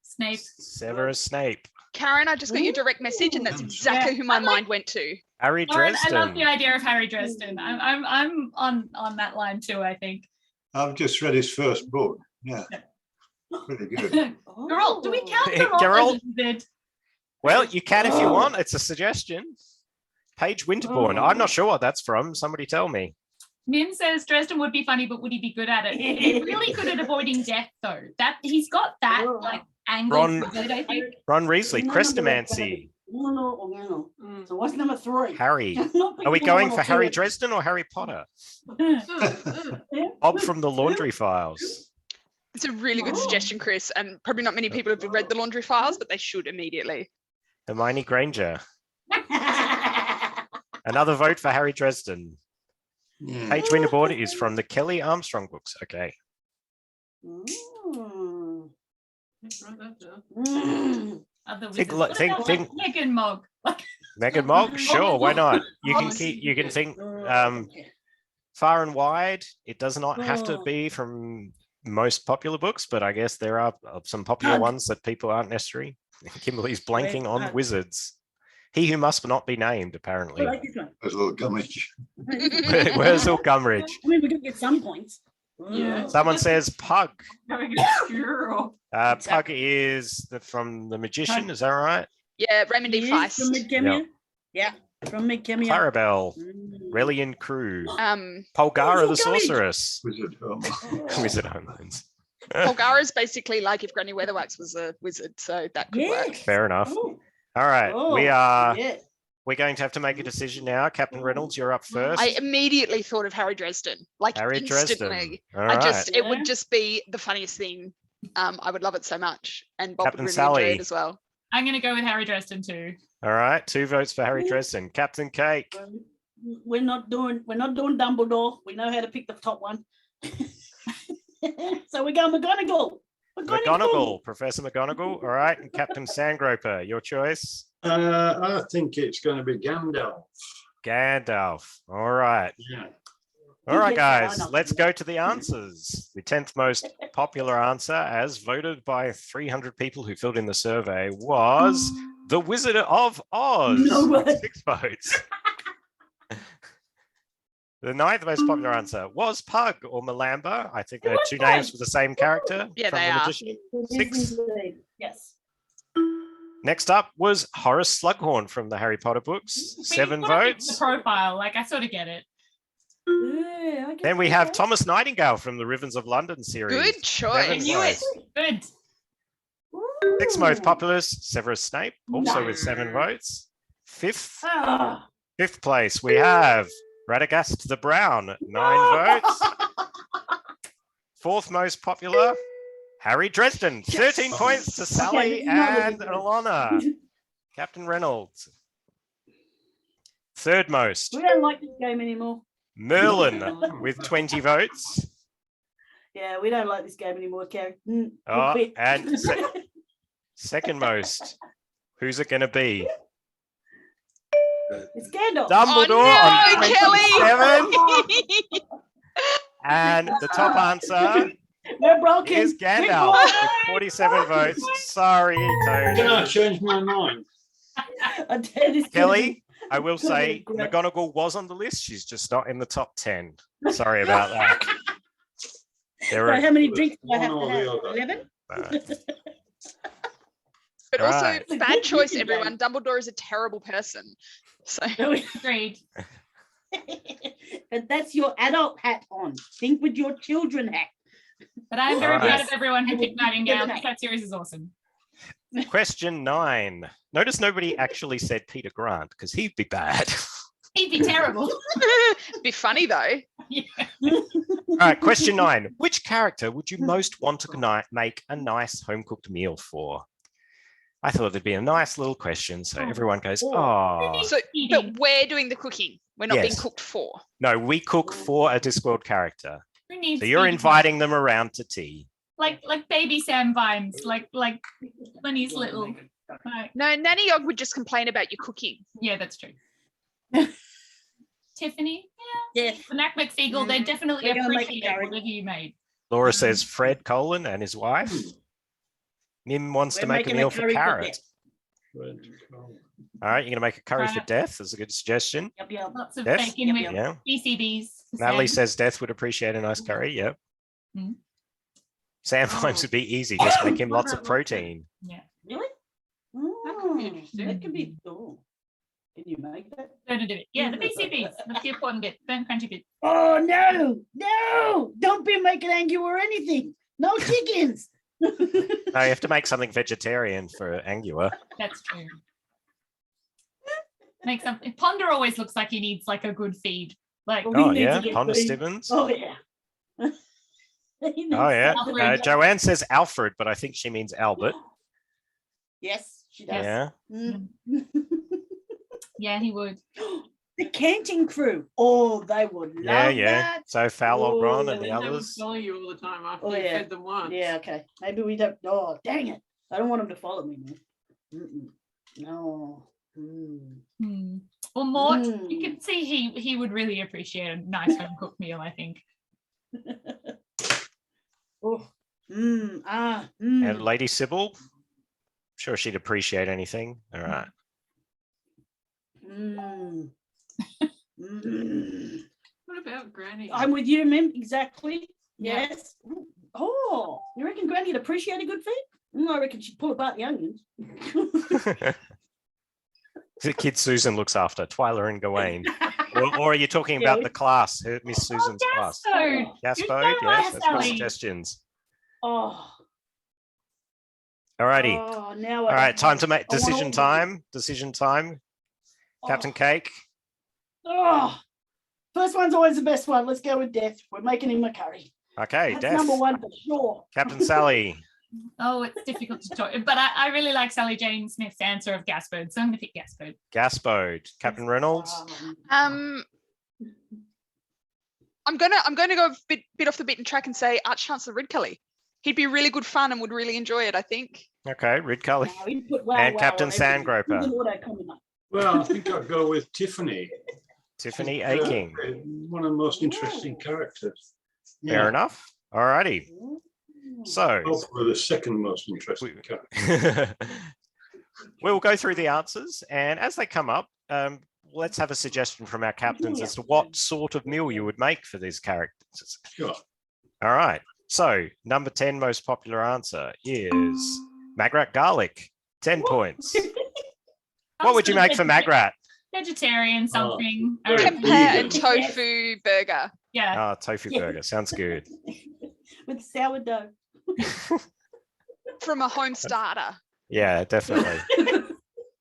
Snape. Severus Snape. Karen, I just got your direct message, and that's exactly who my mind went to. Harry Lauren, I love the Dresden. idea of Harry Dresden. I'm on that line too, I think. I've just read his first book. Yeah, pretty good. Geralt, do we count Geralt? Geralt? as a wizard? Well, you can if you want. It's a suggestion. Paige Winterbourne. I'm not sure what that's from. Somebody tell me. Min says Dresden would be funny, but would he be good at it? He's really good at avoiding death, though. That he's got that like angle. Ron- to it, I think. Ron Weasley, Crestomancy, No. So what's number 3? Harry. Not Are we picking going one for or Harry two. Dresden or Harry Potter? Yeah. Bob from the Laundry Files. It's a really good suggestion, Chris, and probably not many people have read the Laundry Files, but they should immediately. Hermione Granger. Another vote for Harry Dresden. Paige Winterbourne is from the Kelly Armstrong books. Okay. Other Think- wizards. What think- about, think- like, Megan Mogg. Megan Mogg? Sure, why not? You can think far and wide. It does not have to be from most popular books, but I guess there are some popular ones that people aren't necessary. Kimberly's blanking on wizards. He who must not be named, apparently. I like this one. There's a little gummage. Where's Will Gumridge? I mean, we're gonna get some points. Yeah. Someone says Pug. Going girl. Pug is from The Magician, is that right? Yeah, Raymond D. From Feist. Mid-Camia. Yeah, from Mid-Camia. Clarabelle, Relian Crew, Polgara the Sorceress, Wizard. Wizard Homelands. Polgara is basically like if Granny Weatherwax was a wizard, so that could work. Fair enough. Oh, All right, yeah. we're going to have to make a decision now. Captain Reynolds, you're up first. I immediately thought of Harry Dresden, like Harry instantly. Dresden. All right. It would just be the funniest thing. I would love it so much, and Bob Captain would really Sally. enjoy it as well. I'm going to go with Harry Dresden too. All right, 2 votes for Harry Dresden. Captain Cake. We're not doing Dumbledore. We know how to pick the top one. So we go McGonagall. McGonagall, Professor McGonagall. All right, and Captain Sangroper, your choice. I think it's going to be Gandalf. Gandalf. All right. Yeah. All right, Yes, I guys, know. let's go to the answers. The 10th most popular answer, as voted by 300 people who filled in the survey, was The Wizard of Oz. No way. 6 votes. The 9th most popular answer was Pug or Malamba. I think they're was two Pug. names for the same character. Yeah, from they the are. Magician. It is 6. indeed. Yes. Next up was Horace Slughorn from the Harry Potter books. We 7 put a bit of votes. The profile, like I sort of get it. Yeah, okay, Then we have okay. Thomas Nightingale from the Rivers of London series. Good choice. 7 Knew it. votes. Good. 6th most Ooh. popular, Severus Snape, also with 7 No. votes. 5th, Ah. 5th place, we have Radagast the Brown, 9 votes. 4th most popular, Harry Dresden, 13 points to Sally Okay, not and really good. Alana. Captain Reynolds. 3rd most, We don't like this game anymore. Merlin with 20 votes. Yeah, we don't like this game anymore, Carrie. We Oh, quit. and 2nd most, who's it going to be? It's Gandalf. Dumbledore Oh, on 27. Kelly! And the top answer We're broken. is Gandalf with 47 votes. Sorry, Can Tony. I change my mind? I tell this Kelly, I will Good, say great. McGonagall was on the list. She's just not in the top 10. Sorry about that. There So are, how many drinks do I One have or to the have? other. 11? But also, Right. bad choice, everyone. Dumbledore is a terrible person. So Agreed. But that's your adult hat on. Think with your children hat. But I'm very Alright. proud of everyone who picked Nightingale because that series is awesome. question 9. Notice nobody actually said Peter Grant because he'd be bad. He'd be terrible. be funny though. Yeah. All right, question 9. Which character would you most want to make a nice home-cooked meal for? I thought it'd be a nice little question, so everyone goes, oh. So, but we're doing the cooking. We're not being Yes. cooked for. No, we cook for a Discworld character. Who needs So you're feeding? inviting them around to tea. like baby Sam Vimes, like when he's little. Like, No, Nanny Ogg would just complain about your cooking. yeah, that's true. Tiffany, Yes. Snack McFeagle, they definitely We're gonna make appreciate curry. whatever you made. Laura says Fred Colin and his wife. Nim wants to We're make a making meal for curry Carrot. death. All right, you're going to make a curry for Yep. Death. That's a good suggestion. Yep, yep. Lots of Yes. bacon with Yeah. BCBs. Natalie says Death would appreciate a nice curry. Yep. Hmm. Sam Vimes would be easy. Just make him lots of protein. Yeah. Really? That could be Oh, interesting. that could be cool. Can you make that? Don't do it. Yeah, the BCBs. That's the important bit. Don't crunchy bit. Oh no! Don't be making angry or anything. No chickens. No, you have to make something vegetarian for Angua. That's true. Make something. Ponder always looks like he needs like a good feed. Like He Oh needs yeah, to get Ponder food. Stibbins. Oh yeah. He needs Oh yeah. Alfred. Joanne says Alfred, but I think she means Albert. Yes, she does. Yeah. Mm. yeah, he would. The canting crew. Oh, they would love Yeah, yeah. that. So Foul Ron and the They would others. follow you all the time after Oh, you yeah. fed them once. Yeah, okay. Maybe we don't. Oh, dang it. I don't want them to follow me, man. Mm-mm. No. Mm. Hmm. Well, Mort, you Mm. can see he would really appreciate a nice home cooked meal. I think. Oh. Mm. And Lady Sybil. Sure, she'd appreciate anything. All right. Mm. Mm. What about Granny? I'm with you, Mim. Exactly. Yeah. Yes. Oh, you reckon Granny'd appreciate a good feed? I reckon she'd pull apart the onions. The kid Susan looks after, Twyla and Gawain. Or are you talking about Yeah. the class, Miss Susan's class? Gaspode. Gaspode, You're so yes, right, that's good Sally. suggestions. Oh. Alrighty. Oh, now All right, time to make I want decision all- time. Decision time. Captain Cake. Oh. First one's always the best one. Let's go with Death. We're making him a curry. Okay, That's Death. number one for sure. Captain Sally. Oh, it's difficult to talk, but I really like Sally Jane Smith's answer of Gaspode, so I'm going to pick Gaspode. Gaspode. Captain Reynolds. Um, I'm gonna go a bit off the beaten track and say Arch Chancellor Ridcully. He'd be really good fun and would really enjoy it, I think. Okay, Rid Cully. no, he put wow, And wow Captain on everything. Sandgroper. Even auto coming up. Well, I think I'd go with Tiffany. Tiffany Uh, Aking. One of the most interesting characters. Fair enough. Alrighty. So Hopefully the second most interesting character. we'll go through the answers, and as they come up, let's have a suggestion from our captains as to what sort of meal you would make for these characters. Sure. All right. So number 10 most popular answer is Magrat garlic, 10 points. What would you make for Magrat? Vegetarian something. Tempeh and tofu burger. Yeah. Oh, tofu burger. Sounds good. With sourdough. From a home starter. Yeah, definitely.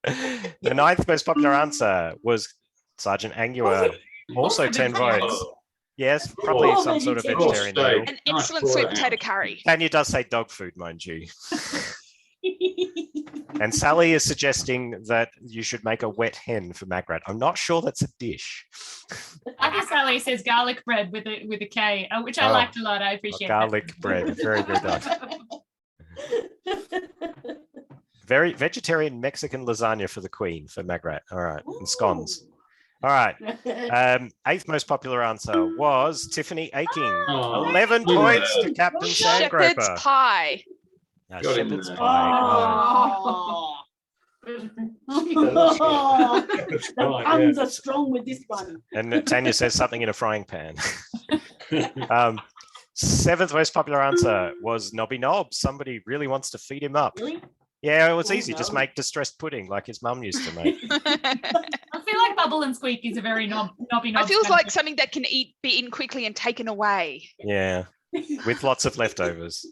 The 9th most popular answer was Sergeant Angua, also 10 votes. Yes, probably some sort of vegetarian meal. An excellent sweet potato curry. Tanya does say dog food, mind you. And Sally is suggesting that you should make a wet hen for Magrat. I'm not sure that's a dish. I think Sally says garlic bread with a K, which I liked a lot. I appreciate garlic bread. Very good. Very vegetarian Mexican lasagna for the Queen for Magrat. All right. And scones. All right. 8th most popular answer was Tiffany Aching. 11 points to Captain Sandgroper. Shepherd's pie. Shepherd's pie. The puns are strong with this one. And Tanya says something in a frying pan. 7th most popular answer was Nobby Nob. Somebody really wants to feed him up. Really? Yeah, it was easy. Just make distressed pudding like his mum used to make. I feel like Bubble and Squeak is a very nobby. It feels like something that can be eaten quickly and taken away. Yeah, with lots of leftovers.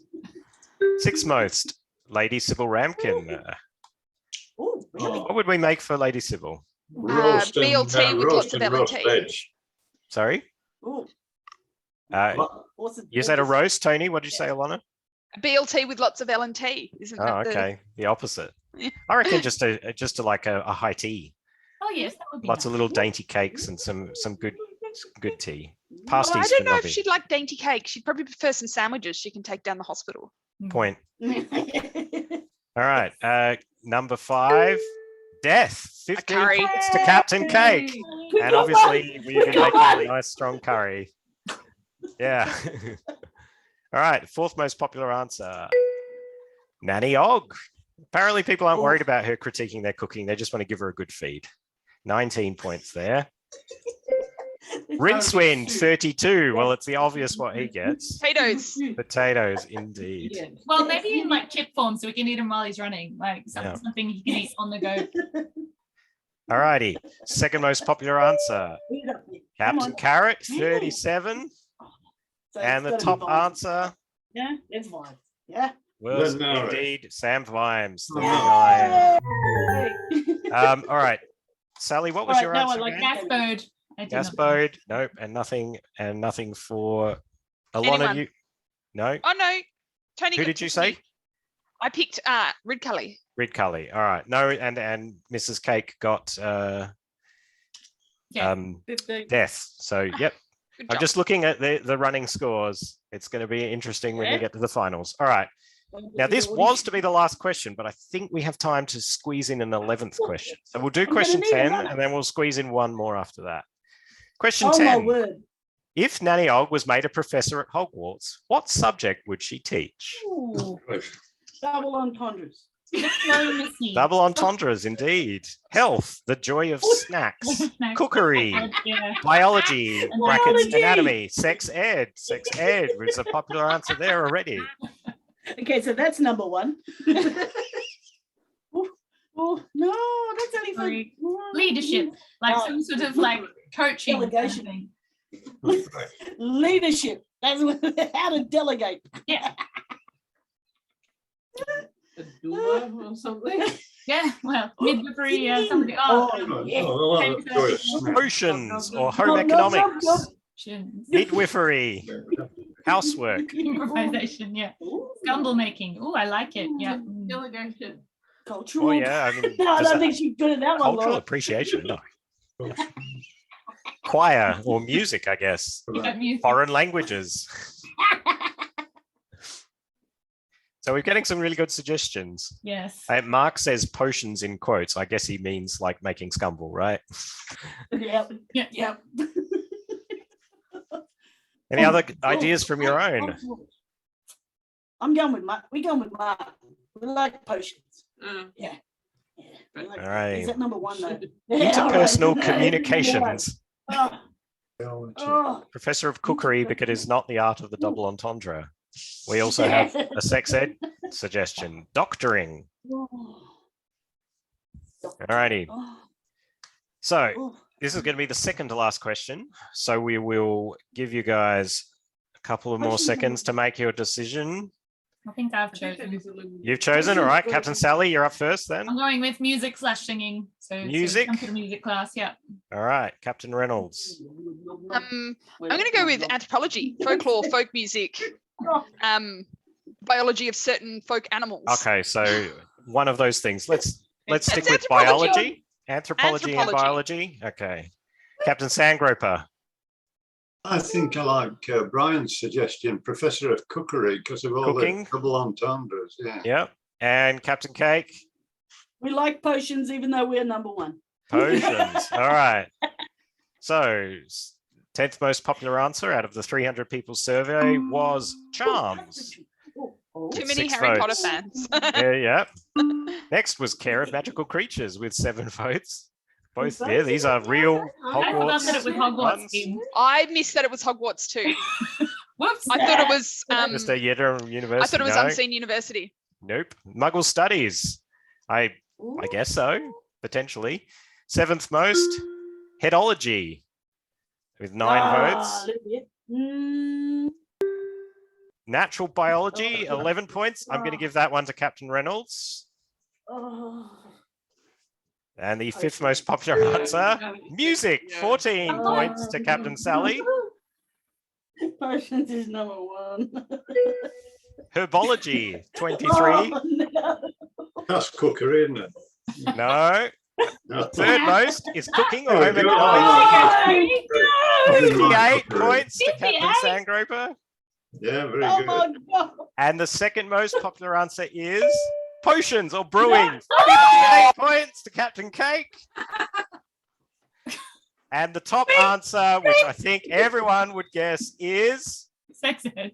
6th most, Lady Sybil Ramkin. Oh, really? What would we make for Lady Sybil? BLT with lots of LNT. Sorry? Ooh. You said a roast, Tony? What did you say, Alana? BLT with lots of LNT, isn't Oh, that okay. The opposite. Yeah. I reckon just a like a high tea. Oh yes, that would be Lots of little dainty cakes and some good tea. Pasties. I don't for know if Nobby. she'd like dainty cake. She'd probably prefer some sandwiches she can take down the hospital. Point. All right. Number 5, Death. 15 curry. points to Captain Cake. And obviously we can make a nice strong curry. Yeah. All right. 4th most popular answer. Nanny Og. Apparently people aren't worried about her critiquing their cooking. They just want to give her a good feed. 19 points there. Rincewind, 32. Well, it's the obvious what he gets. Potatoes, indeed. Well, maybe in like chip form so we can eat him while he's running. Like something he can eat on the go. All righty. 2nd most popular answer. Captain Carrot, 37. So and the top answer it's fine. Yeah. was indeed Sam Vimes, 39. All right. Sally, what was your answer? I like Gaspode. Gaspode, nope, and nothing for Alana. You no. Oh no, Tony. Who did you say? I picked Red Cully. Red Cully. All right. No, and Mrs. Cake got 15. Death. So yep. I'm just looking at the running scores. It's going to be interesting when we get to the finals. All right. Now, this was to be the last question, but I think we have time to squeeze in an 11th question. So we'll do question 10, and then we'll squeeze in one more after that. Question 10. My word. If Nanny Og was made a professor at Hogwarts, what subject would she teach? Ooh. Double entendres. Double entendres, indeed. Health, the joy of snacks. Cookery, biology, brackets, anatomy, sex ed. Sex ed was a popular answer there already. Okay, so that's number 1. Oh no, that's only for leadership, like some sort of like coaching. Delegation. Leadership. That's how to delegate. Yeah. A doula or something. Yeah, well, midwifery, somebody. Potions or home economics. Midwifery. Housework. Improvisation, yeah. Scumble making. Oh, I like it. Yeah. Delegation. Cultural. Oh yeah, I mean, no, I don't think she's good at that one. Cultural appreciation, no. Choir or music, I guess. Music. Foreign languages. So we're getting some really good suggestions. Yes. Mark says potions in quotes. I guess he means like making scumble, right? Yep. Yep. Any other ideas from your own? I'm going with Mark. We're going with Mark. We like potions. Yeah. but Like, All right. Is that number one though? Interpersonal Yeah, communications. Oh, Biology. oh. Professor of cookery, because it is not the art of the double entendre. We also have a sex ed suggestion, doctoring. Alrighty. Oh, So oh. this is going to be the second to last question. So we will give you guys a couple of more seconds to make your decision. I think I've I think that chosen. is a little. You've chosen, all right. Captain Sally, you're up first then. I'm going with music/singing. So Music? come to the music class. Yeah. All right, Captain Reynolds. I'm going to go with anthropology, folklore, folk music, biology of certain folk animals. Okay, so one of those things. Let's stick It's with anthropology. anthropology and Anthropology. biology. Okay. Captain Sandgroper. I think I like Brian's suggestion, Professor of Cookery, because of all Cooking? the double entendres. Yeah. Yep. And Captain Cake. We like potions, even though we're number one. Potions. All right. So 10th most popular answer out of the 300 people survey was charms. Too many Six Harry Potter votes. fans. Yeah. Next was care of magical creatures with 7 votes. Both there. These are real I forgot that it Hogwarts. was Hogwarts ones. themed. I missed that it was Hogwarts too. Whoops. I thought it was. Just a Yedder University. I thought it was No. Unseen University. Nope. Muggle studies. I guess so. Potentially. 7th most. Headology with 9 votes. Natural biology, 11 points. I'm going to give that one to Captain Reynolds. And the 5th most popular answer, music, 14 points to Captain Sally. Potions is number one. Herbology, 23. Oh, no. That's cookery, isn't it? No. No. 3rd most is cooking or home Oh, economics. Oh, 58 points to 58? Captain Sandgroper. Yeah, very oh good. my God. And the 2nd most popular answer is potions or brewing. 58 points to Captain Cake. And the top answer, which I think everyone would guess, is Sex ed.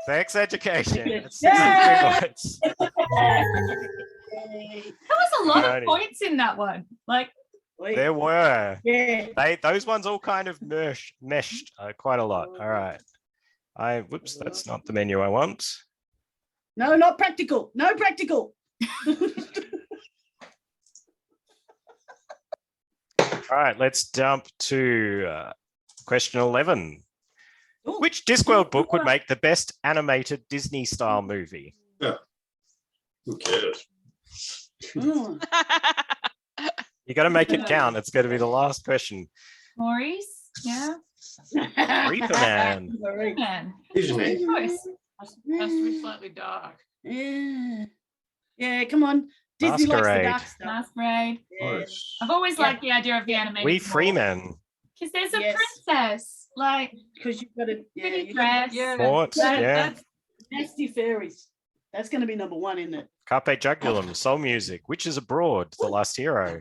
sex education. It's Yay! 63 points. There was a lot Alrighty. of points in that one. Like, There were. Yeah. Those ones all kind of meshed quite a lot. All right. Whoops, that's not the menu I want. No, not practical. No practical. All right, let's jump to question 11. Ooh. Which Discworld book would make the best animated Disney style movie? Who cares? Mm. You got to make it count. It's going to be the last question. Maurice? Yeah. Reaper Man. Man. Isn't Good he? choice. Has to be slightly dark. Yeah. Yeah, come on. Disney likes the Masquerade. dark stuff. Masquerade. Yeah. I've always Yeah. liked the idea of the animated. Wee Freeman. Because there's a Yes. princess. Like, Because you've got to, yeah, pretty you've got dress. Yeah. Mort, that- yeah. that's- nasty fairies. That's going to be number one, isn't it? Carpe Jugulum, Soul Music, Witches Abroad, The Last Hero,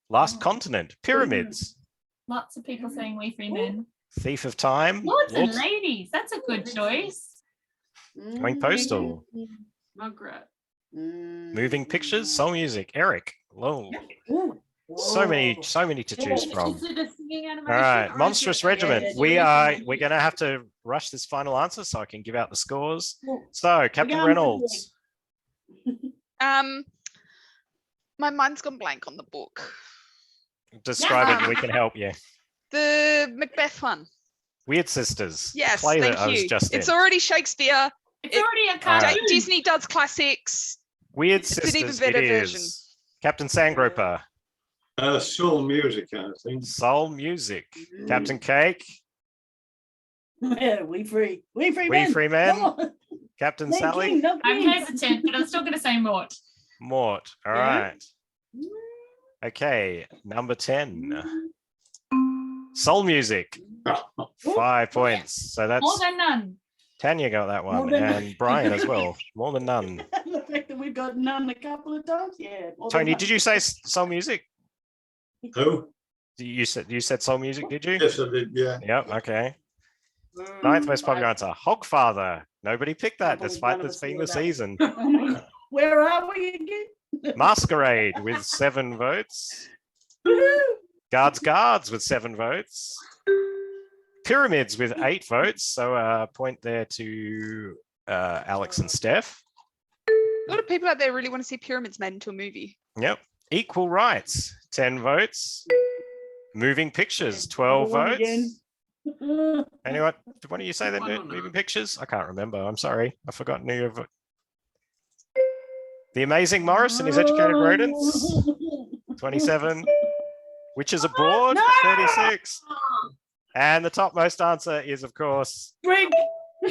Last Continent, Pyramids, Lots of people saying Wee Free Men. Thief of Time, Lords and Lords- ladies. That's a good choice. Going Postal, Mugrat. Moving Pictures, Soul Music, Eric. Whoa. Ooh. So many to choose from. Is it a singing animation? All right, or is Monstrous it- Regiment. Yeah, We're gonna have to rush this final answer so I can give out the scores. Ooh. So, Captain going Reynolds. My mind's gone blank on the book. Describe it and we can help you. The Macbeth one. Weird Sisters. Yes, Play that thank I was you. just It's in. already Shakespeare. It's already a All cartoon. right. Disney does classics. Weird It's an even Sisters better it version. is. Captain Sandgroper. Soul Music, I think. Soul Music. Mm. Captain Cake. Yeah, we free. We free We men. Free Men. Come on. Captain No Sally. king, no I'm king. hesitant, but I'm still going to say Mort. Mort. All Yeah. right. Okay, number 10. Soul Music. 5 points. So More that's than none. Tanya got that More one, than- and Brian as well. More than none. The fact that we've got none a couple of times. Yeah. more than Tony, none. did you say Soul Music? Who? You said Soul Music, did you? Yes, I did. Yeah. Yep, okay. Ninth most popular answer, Hogfather. Nobody picked that Nobody- despite none of this us being knew the that. season. Oh my God. Where are we again? Masquerade with 7 votes. Woohoo! Guards with 7 votes. Pyramids with 8 votes. So point there to Alex and Steph. A lot of people out there really want to see pyramids made into a movie. Yep. Equal Rights, 10 votes. Moving Pictures, 12 One votes. again. Anyone? What do you say then? One or Moving none? Pictures? I can't remember. I'm sorry. I've forgotten who you've... The Amazing Morris and His Educated Rodents, 27. Witches Abroad, No! 36. And the topmost answer is, of course, Brig.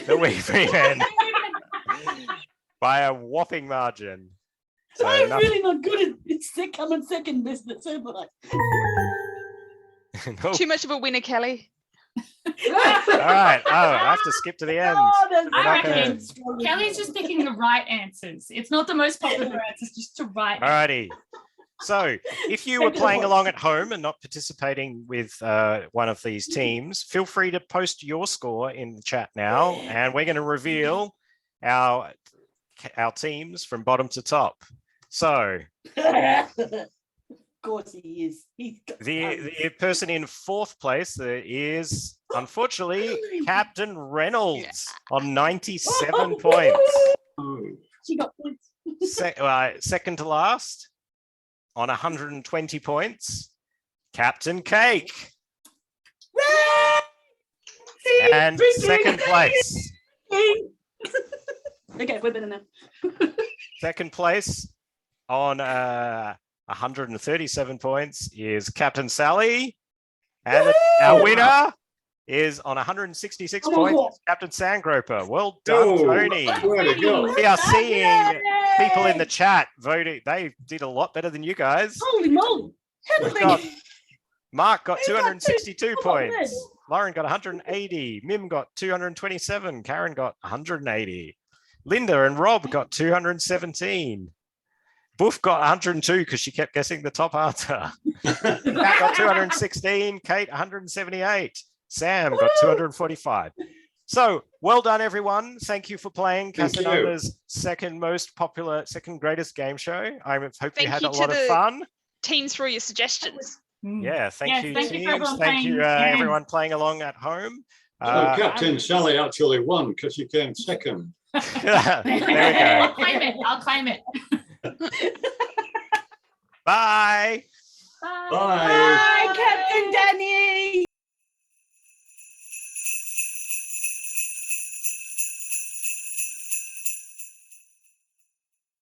The Weaving Men by a whopping margin. So I'm nothing- really not good at it's coming second business, am I? No. Too much of a winner, Kelly. All right. Oh, I have to skip to the end. Oh, that's We're not reckon gonna- Kelly's just picking the right answers. It's not the most popular answers, just to right. Alrighty. So if you were playing along at home and not participating with one of these teams, feel free to post your score in the chat now, and we're going to reveal our teams from bottom to top. So of course he is. He's got the person in 4th place is unfortunately Captain Reynolds on 97 points. She got points. Second to last on 120 points, Captain Cake. See, And bring second me. place. Okay, we're better now. Second place on 137 points is Captain Sally. And our winner is on 166 Oh, points, God. is Captain Sandgroper. Well done, Oh, Tony. way to go. We are seeing people in Yay! the chat voting. They did a lot better than you guys. Holy moly! How did We've they got get? Mark got Who got 262 Come on, points. then. Lauren got 180. Mim got 227. Karen got 180. Linda and Rob got 217. Boof got 102 because she kept guessing the top answer. Matt got 216. Kate 178. Sam got 245. So well done, everyone. Thank you for playing Thank you. Casanunda's second most popular, second greatest game show. I hope you Thank had you a to lot of the- fun. Teams for all your suggestions. Yeah, thank Yes, you, thank you for teams. everyone Thank you, playing. Yeah. everyone playing along at home. So Captain Sally actually won because she came second. There we I'll go. claim it. I'll claim it. Bye. Bye. Bye. Bye, Captain Danny.